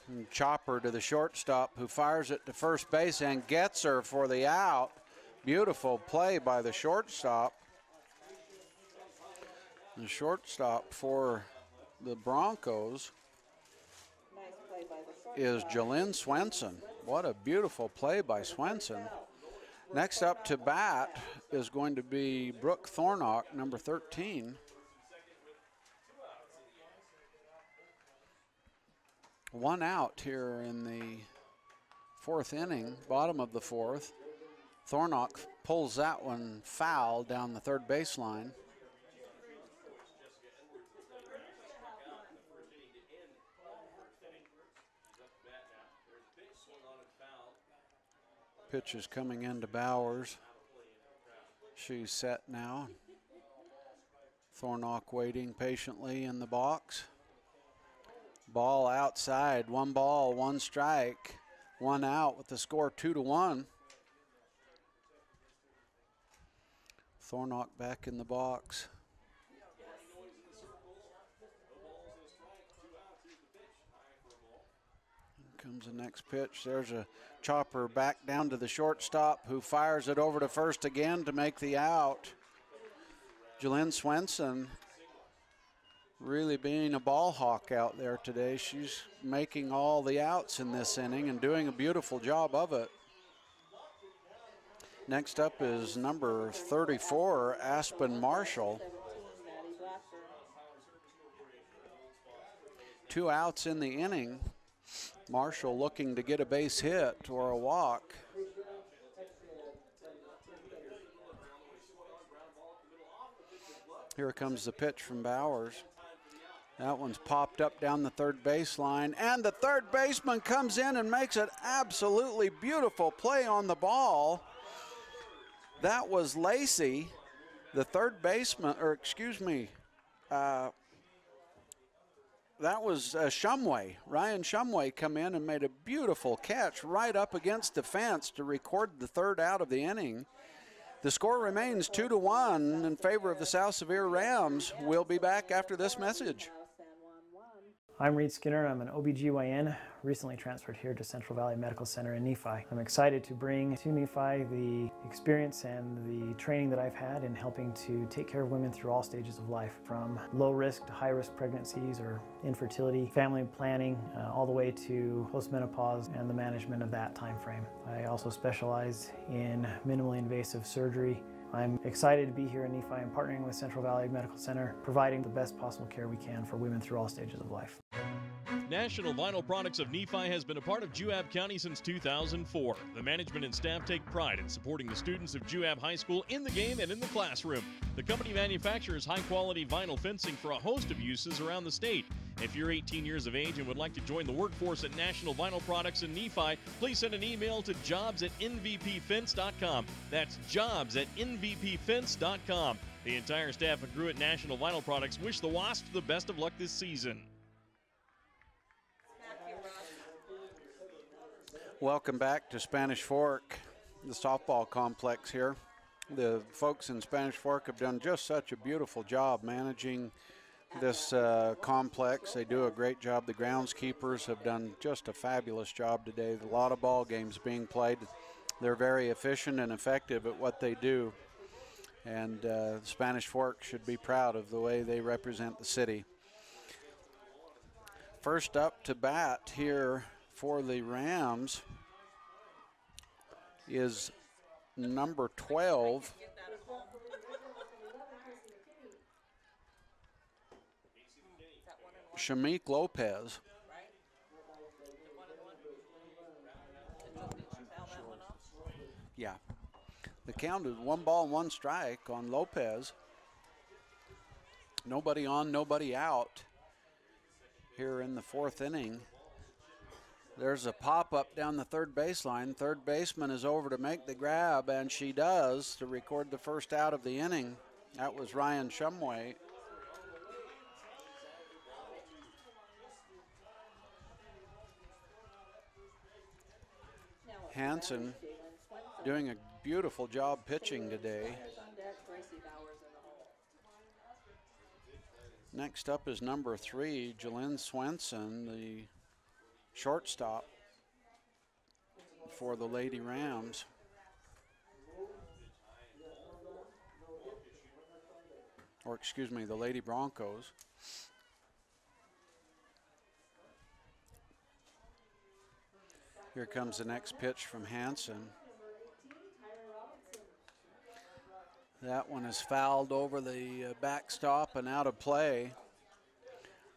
And chopper to the shortstop, who fires it to first base and gets her for the out. Beautiful play by the shortstop. The shortstop for the Broncos is Jalynn Swenson. What a beautiful play by Swenson. Next up to bat is going to be Brooke Thornock, number 13. One out here in the 4th inning, bottom of the 4th. Thornock pulls that one foul down the third baseline. Pitch is coming into Bowers. She's set now. Thornock waiting patiently in the box. Ball outside. 1 ball, 1 strike, 1 out with the score 2-1. Thornock back in the box. Comes the next pitch. There's a chopper back down to the shortstop, who fires it over to first again to make the out. Jalynn Swenson really being a ball hawk out there today. She's making all the outs in this inning and doing a beautiful job of it. Next up is number 34, Aspen Marshall. 2 outs in the inning. Marshall looking to get a base hit or a walk. Here comes the pitch from Bowers. That one's popped up down the third baseline, and the third baseman comes in and makes an absolutely beautiful play on the ball. That was Lacey, the third baseman, or excuse me, that was Shumway. Ryan Shumway come in and made a beautiful catch right up against the fence to record the 3rd out of the inning. The score remains 2-1 in favor of the South Sevier Rams. We'll be back after this message. I'm Reed Skinner. I'm an OBGYN, recently transferred here to Central Valley Medical Center in Nephi. I'm excited to bring to Nephi the experience and the training that I've had in helping to take care of women through all stages of life, from low risk to high risk pregnancies or infertility, family planning, all the way to postmenopause and the management of that time frame. I also specialize in minimally invasive surgery. I'm excited to be here in Nephi and partnering with Central Valley Medical Center, providing the best possible care we can for women through all stages of life. National Vinyl Products of Nephi has been a part of Juab County since 2004. The management and staff take pride in supporting the students of Juab High School in the game and in the classroom. The company manufactures high-quality vinyl fencing for a host of uses around the state. If you're 18 years of age and would like to join the workforce at National Vinyl Products in Nephi, please send an email to jobs@nvpfence.com. That's jobs@nvpfence.com. The entire staff and crew at National Vinyl Products wish the Wasps the best of luck this season. Welcome back to Spanish Fork, the softball complex here. The folks in Spanish Fork have done just such a beautiful job managing this complex. They do a great job. The groundskeepers have done just a fabulous job today. A lot of ball games being played. They're very efficient and effective at what they do. And Spanish Fork should be proud of the way they represent the city. First up to bat here for the Rams is number 12, Shamik Lopez. Yeah. The count is 1 ball, 1 strike on Lopez. Nobody on, nobody out here in the 4th inning. There's a pop-up down the third baseline. Third baseman is over to make the grab, and she does, to record the first out of the inning. That was Ryan Shumway. Hanson doing a beautiful job pitching today. Next up is number 3, Jalen Swenson, the shortstop for the Lady Rams. Or excuse me, the Lady Broncos. Here comes the next pitch from Hanson. That one is fouled over the backstop and out of play.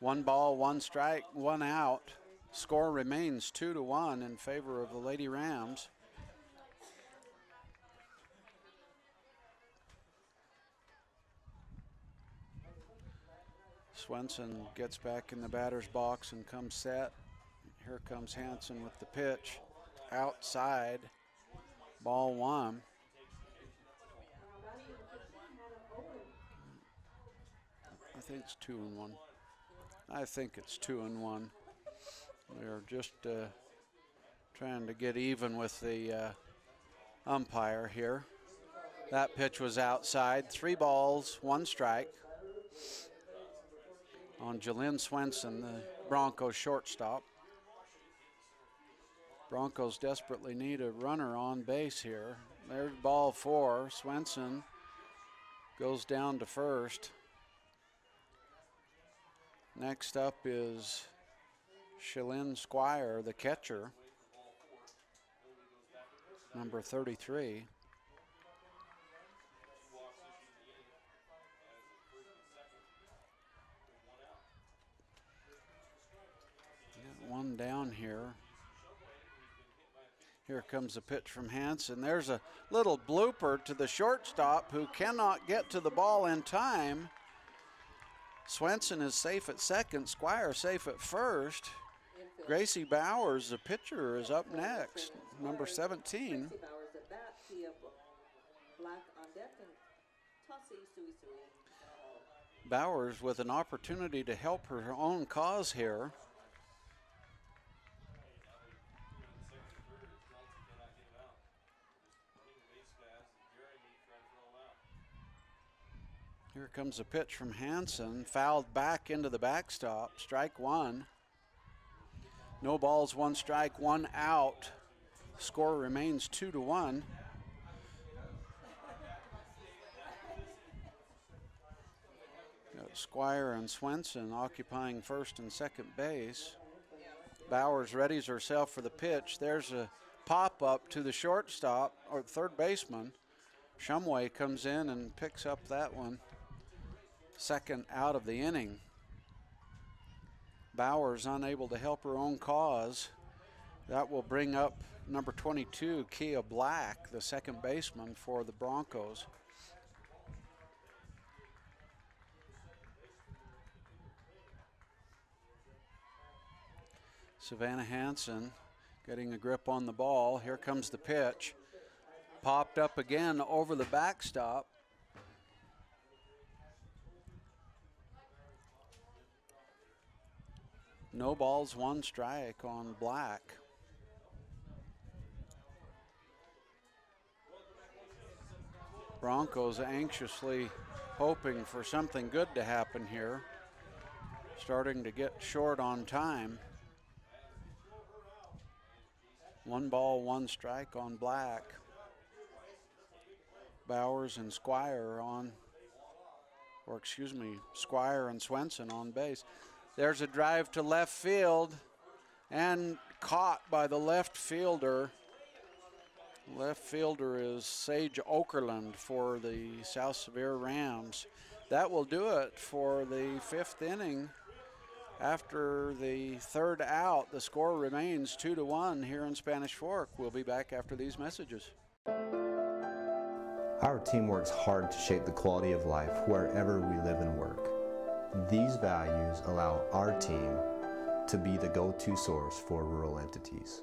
1 ball, 1 strike, 1 out. Score remains 2-1 in favor of the Lady Rams. Swenson gets back in the batter's box and comes set. Here comes Hanson with the pitch. Outside, ball 1. I think it's 2-1. I think it's 2-1. They're just trying to get even with the umpire here. That pitch was outside. 3 balls, 1 strike on Jalen Swenson, the Broncos shortstop. Broncos desperately need a runner on base here. There's ball 4. Swenson goes down to first. Next up is Shalyn Squire, the catcher, number 33. Got 1 down here. Here comes a pitch from Hanson. There's a little blooper to the shortstop who cannot get to the ball in time. Swenson is safe at second, Squire safe at first. Gracie Bowers, the pitcher, is up next, number 17. Bowers with an opportunity to help her own cause here. Here comes a pitch from Hanson, fouled back into the backstop, strike 1. No balls, 1 strike, 1 out. Score remains 2-1. Got Squire and Swenson occupying first and second base. Bowers readies herself for the pitch. There's a pop-up to the shortstop, or third baseman. Shumway comes in and picks up that one. Second out of the inning. Bowers unable to help her own cause. That will bring up number 22, Kia Black, the second baseman for the Broncos. Savannah Hanson getting a grip on the ball. Here comes the pitch. Popped up again over the backstop. No balls, one strike on Black. Broncos anxiously hoping for something good to happen here. Starting to get short on time. 1 ball, 1 strike on Black. Bowers and Squire Squire and Swenson on base. There's a drive to left field and caught by the left fielder. Left fielder is Sage Okerlund for the South Sevier Rams. That will do it for the 5th inning. After the 3rd out, the score remains 2-1 here in Spanish Fork. We'll be back after these messages. Our team works hard to shape the quality of life wherever we live and work. These values allow our team to be the go-to source for rural entities.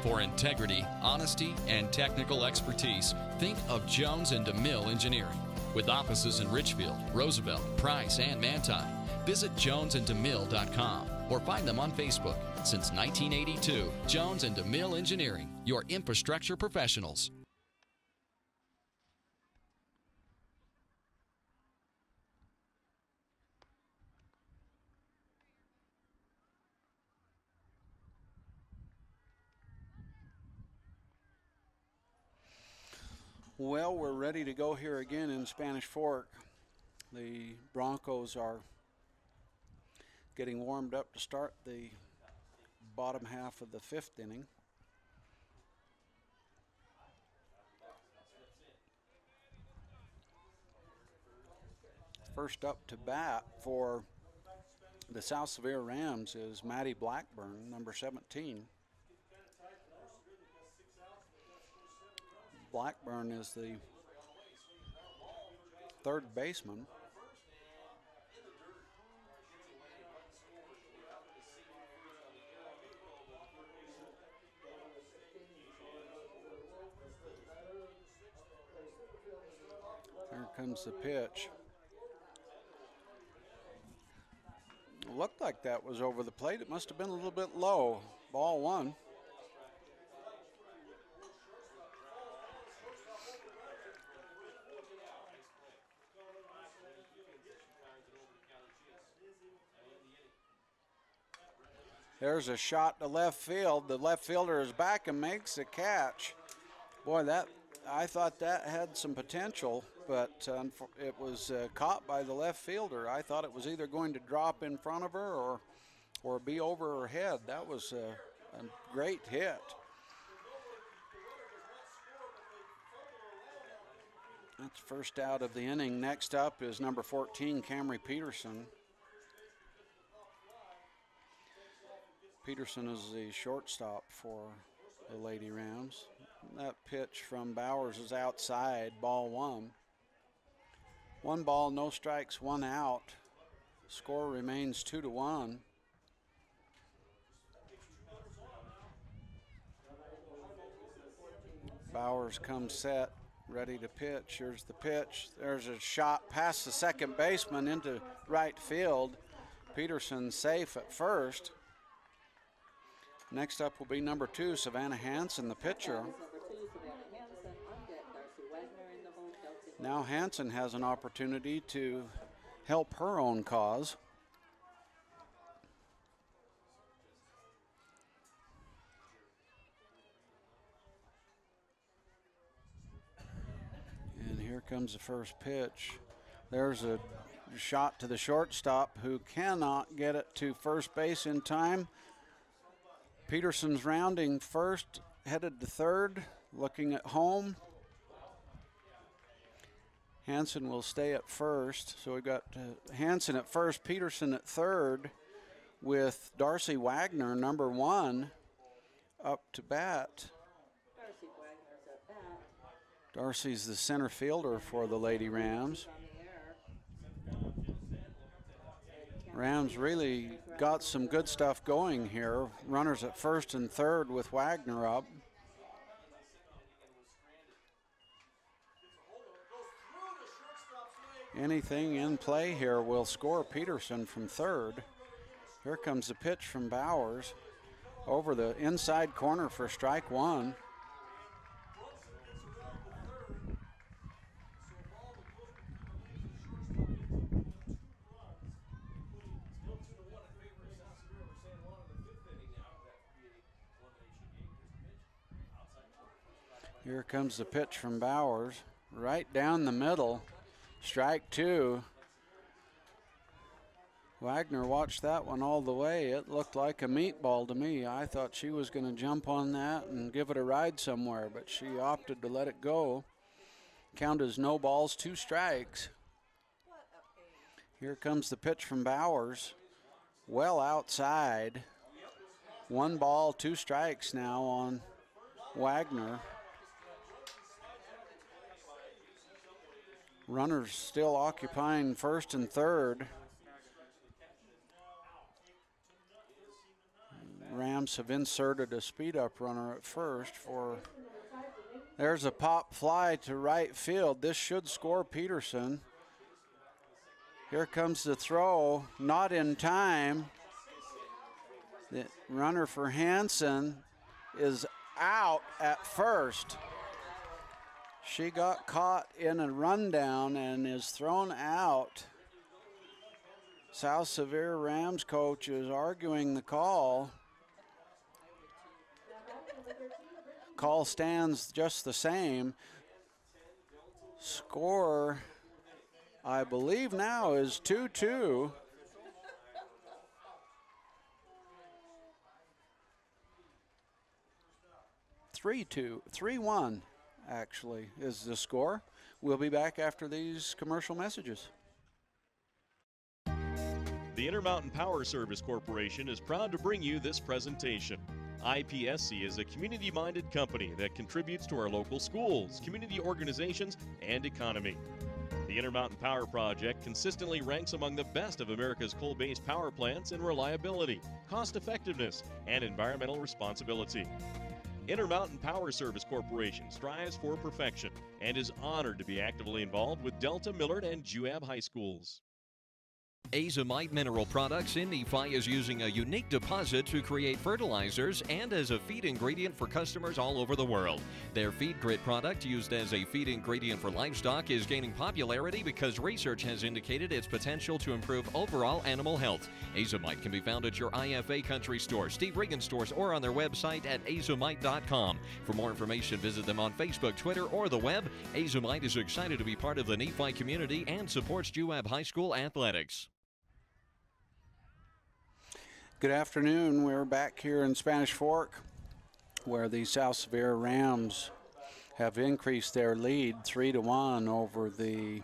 For integrity, honesty, and technical expertise, think of Jones and DeMille Engineering. With offices in Richfield, Roosevelt, Price, and Manti. Visit jonesanddemille.com or find them on Facebook. Since 1982, Jones and DeMille Engineering, your infrastructure professionals. Well, we're ready to go here again in Spanish Fork. The Broncos are getting warmed up to start the bottom half of the 5th inning. First up to bat for the South Sevier Rams is Mattie Blackburn, number 17. Blackburn is the 3rd baseman. Here comes the pitch. It looked like that was over the plate. It must have been a little bit low. Ball 1. There's a shot to left field. The left fielder is back and makes the catch. Boy, I thought that had some potential, but it was caught by the left fielder. I thought it was either going to drop in front of her or be over her head. That was a great hit. That's first out of the inning. Next up is number 14, Camry Peterson. Peterson is the shortstop for the Lady Rams. That pitch from Bowers is outside, ball 1. 1 ball, no strikes, 1 out. Score remains 2-1. Bowers comes set, ready to pitch. Here's the pitch. There's a shot past the second baseman into right field. Peterson safe at first. Next up will be number 2, Savannah Hanson, the pitcher. Now Hanson has an opportunity to help her own cause. And here comes the first pitch. There's a shot to the shortstop who cannot get it to first base in time. Peterson's rounding first, headed to third, looking at home. Hanson will stay at first. So we've got Hanson at first, Peterson at third, with Darcy Wagner, number 1, up to bat. Darcy Wagner's at bat. Darcy's the center fielder for the Lady Rams. Rams really got some good stuff going here. Runners at first and third with Wagner up. Anything in play here will score Peterson from third. Here comes the pitch from Bowers over the inside corner for strike 1. Here comes the pitch from Bowers, right down the middle, strike 2. Wagner watched that one all the way. It looked like a meatball to me. I thought she was going to jump on that and give it a ride somewhere, but she opted to let it go. Count as no balls, 2 strikes. Here comes the pitch from Bowers, well outside. 1 ball, 2 strikes now on Wagner. Runners still occupying first and third. Rams have inserted a speed-up runner at first for... There's a pop fly to right field. This should score Peterson. Here comes the throw, not in time. The runner for Hanson is out at first. She got caught in a rundown and is thrown out. South Sevier Rams coach is arguing the call. Call stands just the same. Score, I believe now, is 2-2. (3-2), 3-1. Actually, is the score. We'll be back after these commercial messages. The Intermountain Power Service Corporation is proud to bring you this presentation. IPSC is a community-minded company that contributes to our local schools, community organizations, and economy. The Intermountain Power Project consistently ranks among the best of America's coal-based power plants in reliability, cost-effectiveness, and environmental responsibility. Intermountain Power Service Corporation strives for perfection and is honored to be actively involved with Delta, Millard, and Juab high schools. Azomite Mineral Products in Nephi is using a unique deposit to create fertilizers and as a feed ingredient for customers all over the world. Their Feed Grit product, used as a feed ingredient for livestock, is gaining popularity because research has indicated its potential to improve overall animal health. Azomite can be found at your IFA Country Store, Steve Regan stores, or on their website at azomite.com. For more information, visit them on Facebook, Twitter, or the web. Azomite is excited to be part of the Nephi community and supports Juab High School athletics. Good afternoon. We're back here in Spanish Fork, where the South Sevier Rams have increased their lead 3-1 over the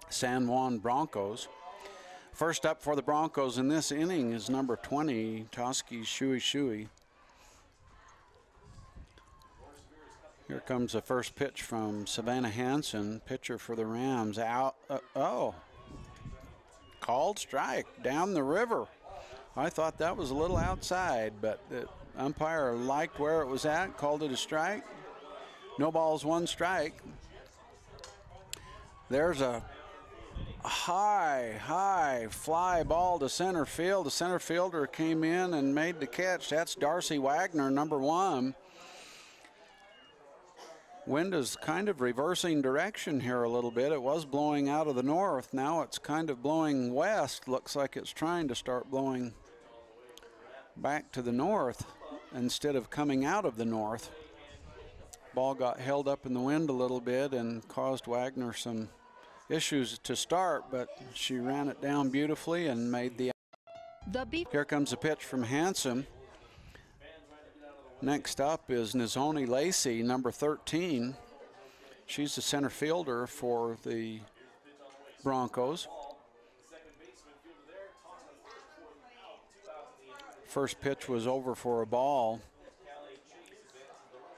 San Juan Broncos. First up for the Broncos in this inning is number 20, Toski Shui. Here comes the first pitch from Savannah Hanson, pitcher for the Rams. Out, called strike down the river. I thought that was a little outside, but the umpire liked where it was at, called it a strike. No balls, 1 strike. There's a high fly ball to center field. The center fielder came in and made the catch. That's Darcy Wagner, number 1. Wind is kind of reversing direction here a little bit. It was blowing out of the north. Now it's kind of blowing west. Looks like it's trying to start blowing back to the north instead of coming out of the north. Ball got held up in the wind a little bit and caused Wagner some issues to start, but she ran it down beautifully and made the... Here comes a pitch from Hanson. Next up is Nizoni Lacey, number 13. She's the center fielder for the Broncos. First pitch was over for a ball.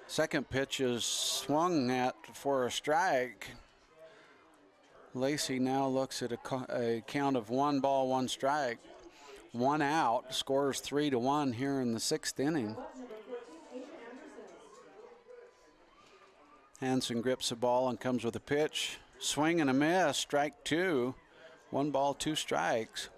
Second pitch is swung at for a strike. Lacey now looks at a count of 1 ball, 1 strike. 1 out, scores 3-1 here in the 6th inning. Hanson grips the ball and comes with a pitch. Swing and a miss, strike 2. 1 ball, 2 strikes.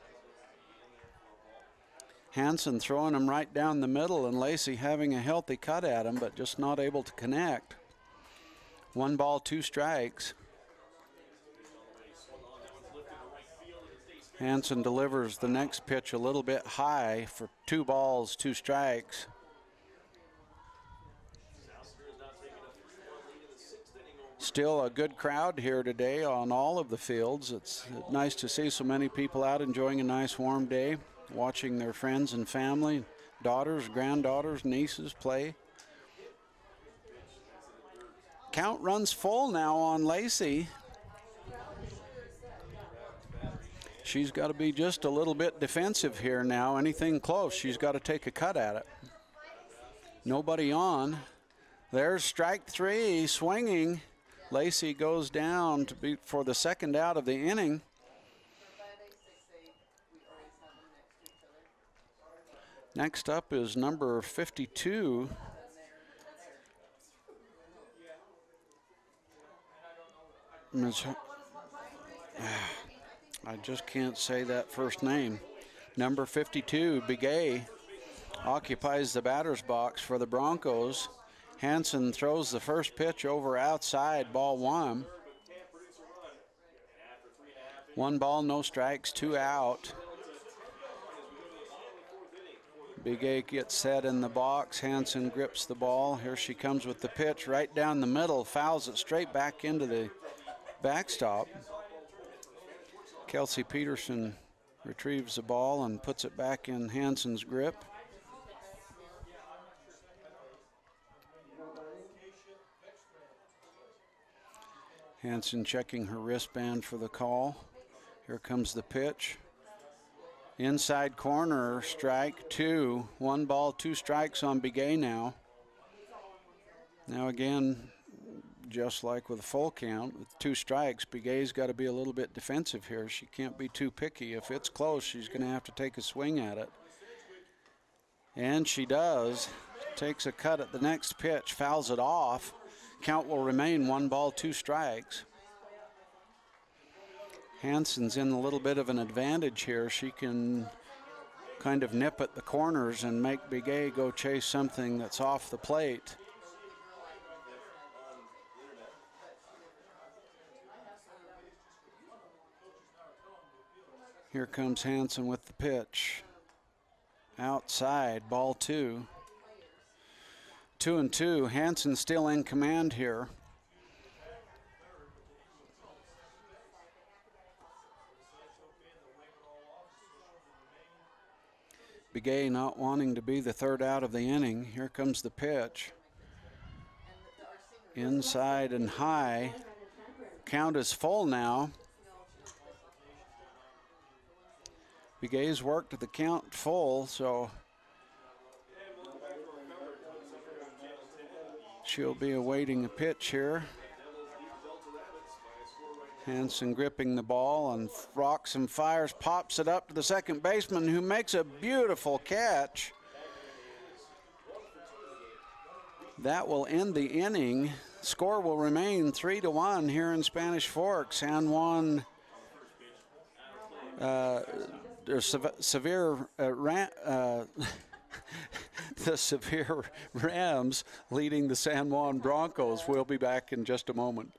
Hanson throwing him right down the middle, and Lacey having a healthy cut at him, but just not able to connect. 1 ball, 2 strikes. Hanson delivers the next pitch a little bit high for 2 balls, 2 strikes. Still a good crowd here today on all of the fields. It's nice to see so many people out enjoying a nice warm day, watching their friends and family, daughters, granddaughters, nieces play. Count runs full now on Lacey. She's got to be just a little bit defensive here now. Anything close, she's got to take a cut at it. Nobody on. There's strike 3, swinging. Lacey goes down to beat for the 2nd out of the inning. Next up is number 52. I just can't say that first name. Number 52, Begay, occupies the batter's box for the Broncos. Hanson throws the first pitch over outside, ball 1. 1 ball, no strikes, 2 out. Begay gets set in the box. Hanson grips the ball. Here she comes with the pitch right down the middle, fouls it straight back into the backstop. Kelsey Peterson retrieves the ball and puts it back in Hanson's grip. Hanson checking her wristband for the call. Here comes the pitch. Inside corner, strike 2. 1 ball, 2 strikes on Begay now. Now again, just like with a full count, with 2 strikes, Begay's got to be a little bit defensive here. She can't be too picky. If it's close, she's going to have to take a swing at it. And she does. Takes a cut at the next pitch, fouls it off. Count will remain 1 ball, 2 strikes. Hanson's in a little bit of an advantage here. She can kind of nip at the corners and make Begay go chase something that's off the plate. Here comes Hanson with the pitch. Outside, ball 2. 2-2. Hanson still in command here. Begay not wanting to be the 3rd out of the inning. Here comes the pitch. Inside and high. Count is full now. Begay's worked the count full, so she'll be awaiting a pitch here. Hanson gripping the ball and rocks and fires, pops it up to the second baseman, who makes a beautiful catch. That will end the inning. Score will remain 3-1 here in Spanish Fork. San Juan, Sevier, the Sevier Rams leading the San Juan Broncos. We'll be back in just a moment.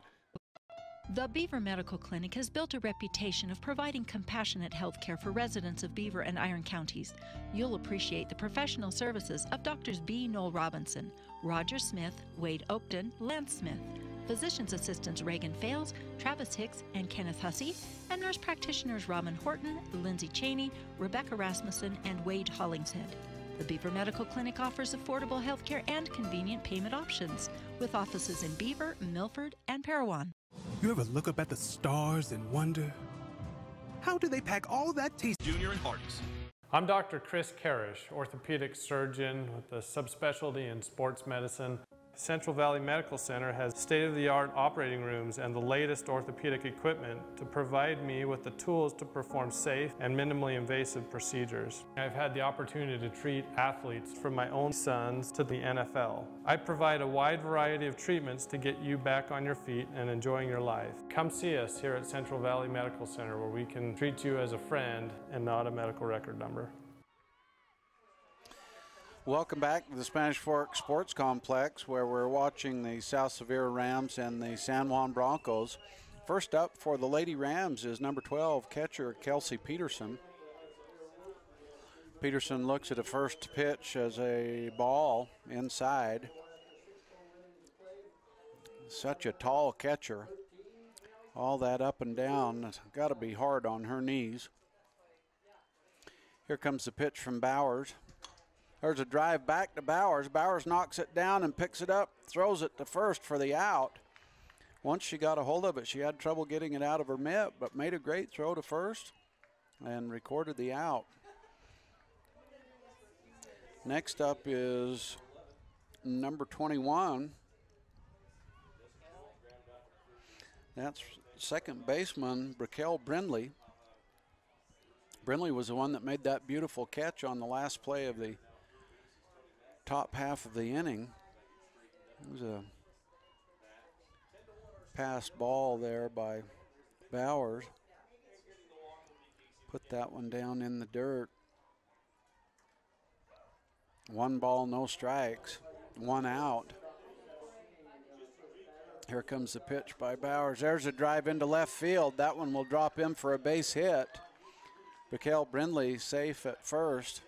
The Beaver Medical Clinic has built a reputation of providing compassionate health care for residents of Beaver and Iron counties. You'll appreciate the professional services of Drs. B. Noel Robinson, Roger Smith, Wade Oakton, Lance Smith, physician's assistants Reagan Fales, Travis Hicks, and Kenneth Hussey, and nurse practitioners Robin Horton, Lindsay Cheney, Rebecca Rasmussen, and Wade Hollingshead. The Beaver Medical Clinic offers affordable health care and convenient payment options, with offices in Beaver, Milford, and Parowan. You ever look up at the stars and wonder, how do they pack all that taste? Junior and Hardee's. I'm Dr. Chris Karish, orthopedic surgeon with a subspecialty in sports medicine. Central Valley Medical Center has state-of-the-art operating rooms and the latest orthopedic equipment to provide me with the tools to perform safe and minimally invasive procedures. I've had the opportunity to treat athletes from my own sons to the NFL. I provide a wide variety of treatments to get you back on your feet and enjoying your life. Come see us here at Central Valley Medical Center, where we can treat you as a friend and not a medical record number. Welcome back to the Spanish Fork Sports Complex, where we're watching the South Sevier Rams and the San Juan Broncos. First up for the Lady Rams is number 12, catcher Kelsey Peterson. Peterson looks at a first pitch as a ball inside. Such a tall catcher. All that up and down, it's got to be hard on her knees. Here comes the pitch from Bowers. There's a drive back to Bowers. Bowers knocks it down and picks it up, throws it to first for the out. Once she got a hold of it, she had trouble getting it out of her mitt, but made a great throw to first and recorded the out. Next up is number 21. That's second baseman Raquel Brenly. Brenly was the one that made that beautiful catch on the last play of the top half of the inning. It was a passed ball there by Bowers. Put that one down in the dirt. 1 ball, no strikes, 1 out. Here comes the pitch by Bowers. There's a drive into left field. That one will drop in for a base hit. Raquel Brenly safe at first.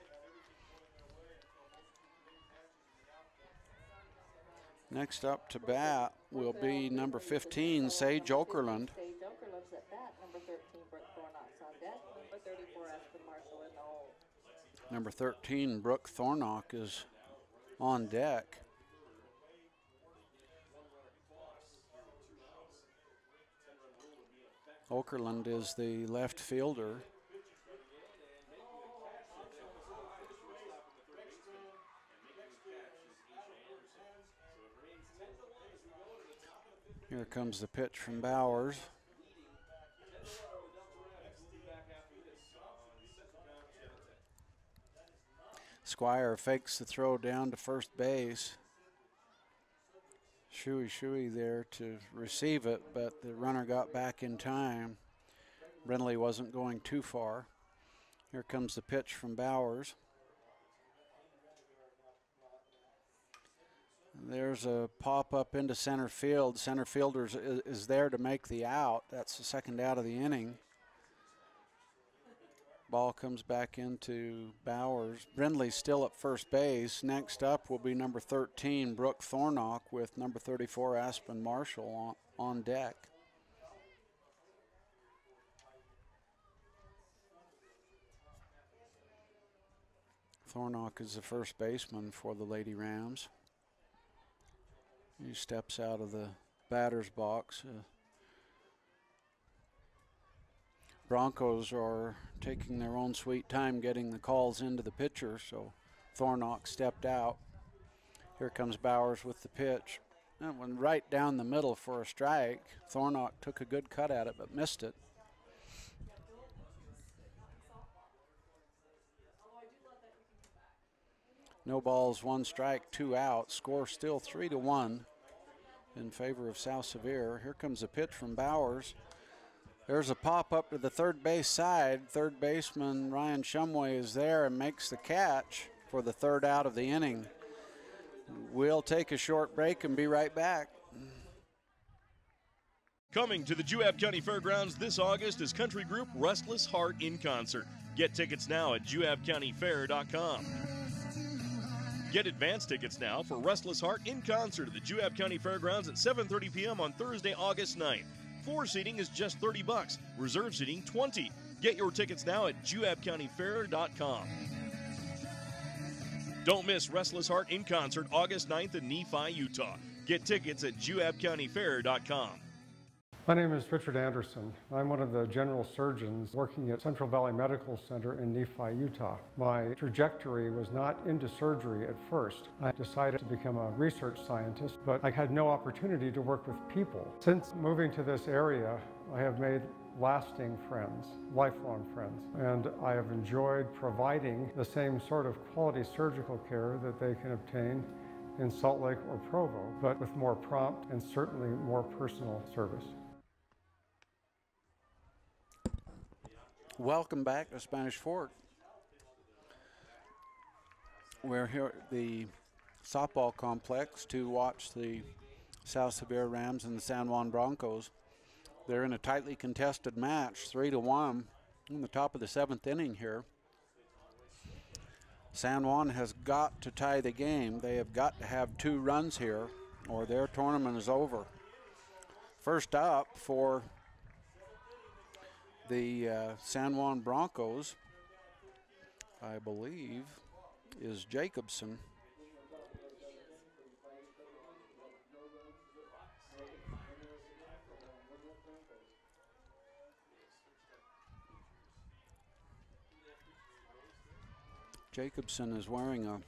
Next up to bat will be number 15, Sage Okerlund. Sage Okerlund's at bat. Number 13, Brooke Thornock's on deck. Number 34, Aspen Marshall in the hole. Number 13, Brooke Thornock is on deck. Okerlund is the left fielder. Here comes the pitch from Bowers. Squire fakes the throw down to first base. Shuey there to receive it, but the runner got back in time. Brenly wasn't going too far. Here comes the pitch from Bowers. There's a pop-up into center field. Center fielder is there to make the out. That's the second out of the inning. Ball comes back into Bowers. Brenly's still at first base. Next up will be number 13, Brooke Thornock, with number 34, Aspen Marshall on deck. Thornock is the first baseman for the Lady Rams. He steps out of the batter's box. Broncos are taking their own sweet time getting the calls into the pitcher, so Thornock stepped out. Here comes Bowers with the pitch. That one right down the middle for a strike. Thornock took a good cut at it but missed it. No balls, 1 strike, 2 out. Score still 3-1 in favor of South Sevier. Here comes a pitch from Bowers. There's a pop up to the third base side. Third baseman Ryan Shumway is there and makes the catch for the third out of the inning. We'll take a short break and be right back. Coming to the Juab County Fairgrounds this August is country group Restless Heart in concert. Get tickets now at juabcountyfair.com. Get advance tickets now for Restless Heart in concert at the Juab County Fairgrounds at 7:30 p.m. on Thursday, August 9th. Floor seating is just $30. Reserve seating $20. Get your tickets now at juabcountyfair.com. Don't miss Restless Heart in concert August 9th in Nephi, Utah. Get tickets at juabcountyfair.com. My name is Richard Anderson. I'm one of the general surgeons working at Central Valley Medical Center in Nephi, Utah. My trajectory was not into surgery at first. I decided to become a research scientist, but I had no opportunity to work with people. Since moving to this area, I have made lasting friends, lifelong friends, and I have enjoyed providing the same sort of quality surgical care that they can obtain in Salt Lake or Provo, but with more prompt and certainly more personal service. Welcome back to Spanish Fork. We're here at the softball complex to watch the South Sevier Rams and the San Juan Broncos. They're in a tightly contested match, 3-1 in the top of the 7th inning here. San Juan has got to tie the game. They have got to have 2 runs here or their tournament is over. First up for the San Juan Broncos, I believe, is Jacobson. Jacobson is wearing a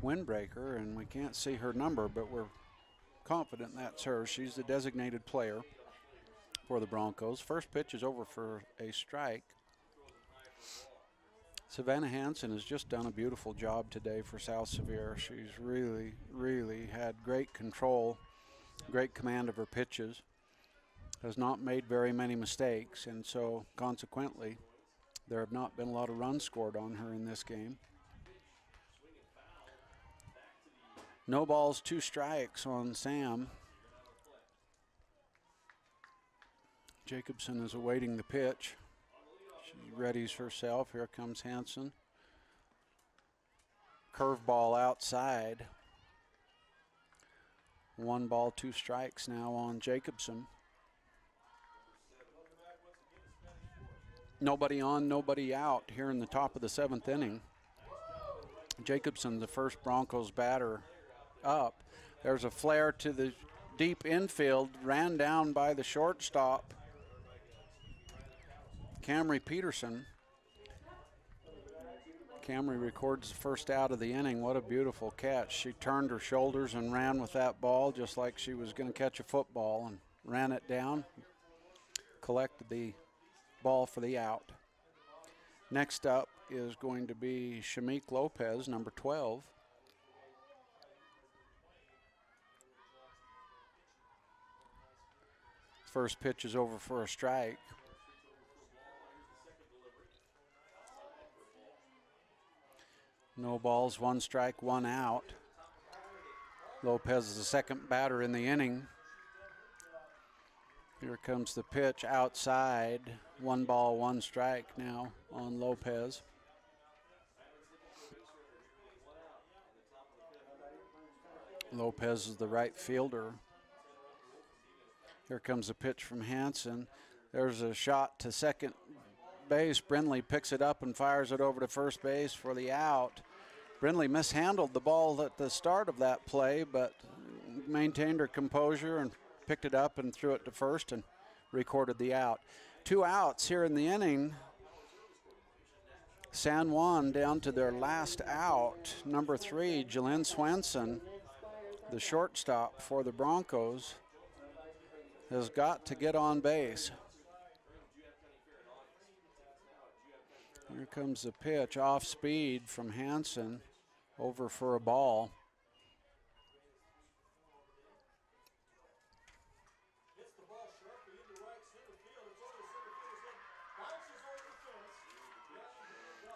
windbreaker, and we can't see her number, but we're confident that's her. She's the designated player for the Broncos. First pitch is over for a strike. Savannah Hanson has just done a beautiful job today for South Sevier. She's really had great control, great command of her pitches, has not made very many mistakes, and so consequently there have not been a lot of runs scored on her in this game. No balls, 2 strikes on Sam. Jacobson is awaiting the pitch. She readies herself. Here comes Hanson. Curveball outside. 1 ball, 2 strikes now on Jacobson. Nobody on, nobody out here in the top of the 7th inning. Jacobson, the first Broncos batter up. There's a flare to the deep infield, ran down by the shortstop, Camry Peterson. Camry records the first out of the inning. What a beautiful catch. She turned her shoulders and ran with that ball just like she was going to catch a football, and ran it down, collected the ball for the out. Next up is going to be Shamik Lopez, number 12. First pitch is over for a strike. No balls, 1 strike, 1 out. Lopez is the second batter in the inning. Here comes the pitch outside. 1 ball, 1 strike now on Lopez. Lopez is the right fielder. Here comes a pitch from Hanson. There's a shot to second base. Brenly picks it up and fires it over to first base for the out. Brenly mishandled the ball at the start of that play, but maintained her composure and picked it up and threw it to first and recorded the out. 2 outs here in the inning. San Juan down to their last out. Number 3, Jalen Swenson, the shortstop for the Broncos, has got to get on base. Here comes the pitch, off speed from Hanson, over for a ball.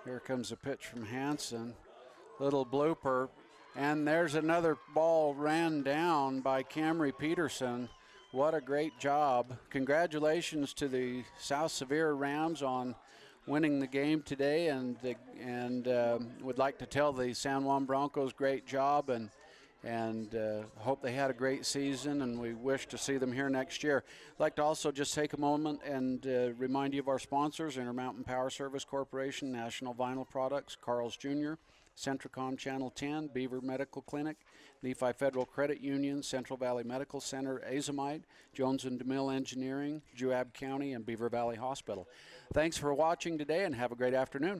Here comes a pitch from Hanson, little blooper, and there's another ball ran down by Camry Peterson. What a great job. Congratulations to the South Sevier Rams on winning the game today, and would like to tell the San Juan Broncos great job, and hope they had a great season, and we wish to see them here next year. I'd like to also just take a moment and remind you of our sponsors: Intermountain Power Service Corporation, National Vinyl Products, Carl's Jr., Centricom Channel 10, Beaver Medical Clinic, Nephi Federal Credit Union, Central Valley Medical Center, Azamite, Jones and DeMille Engineering, Juab County, and Beaver Valley Hospital. Thanks for watching today, and have a great afternoon.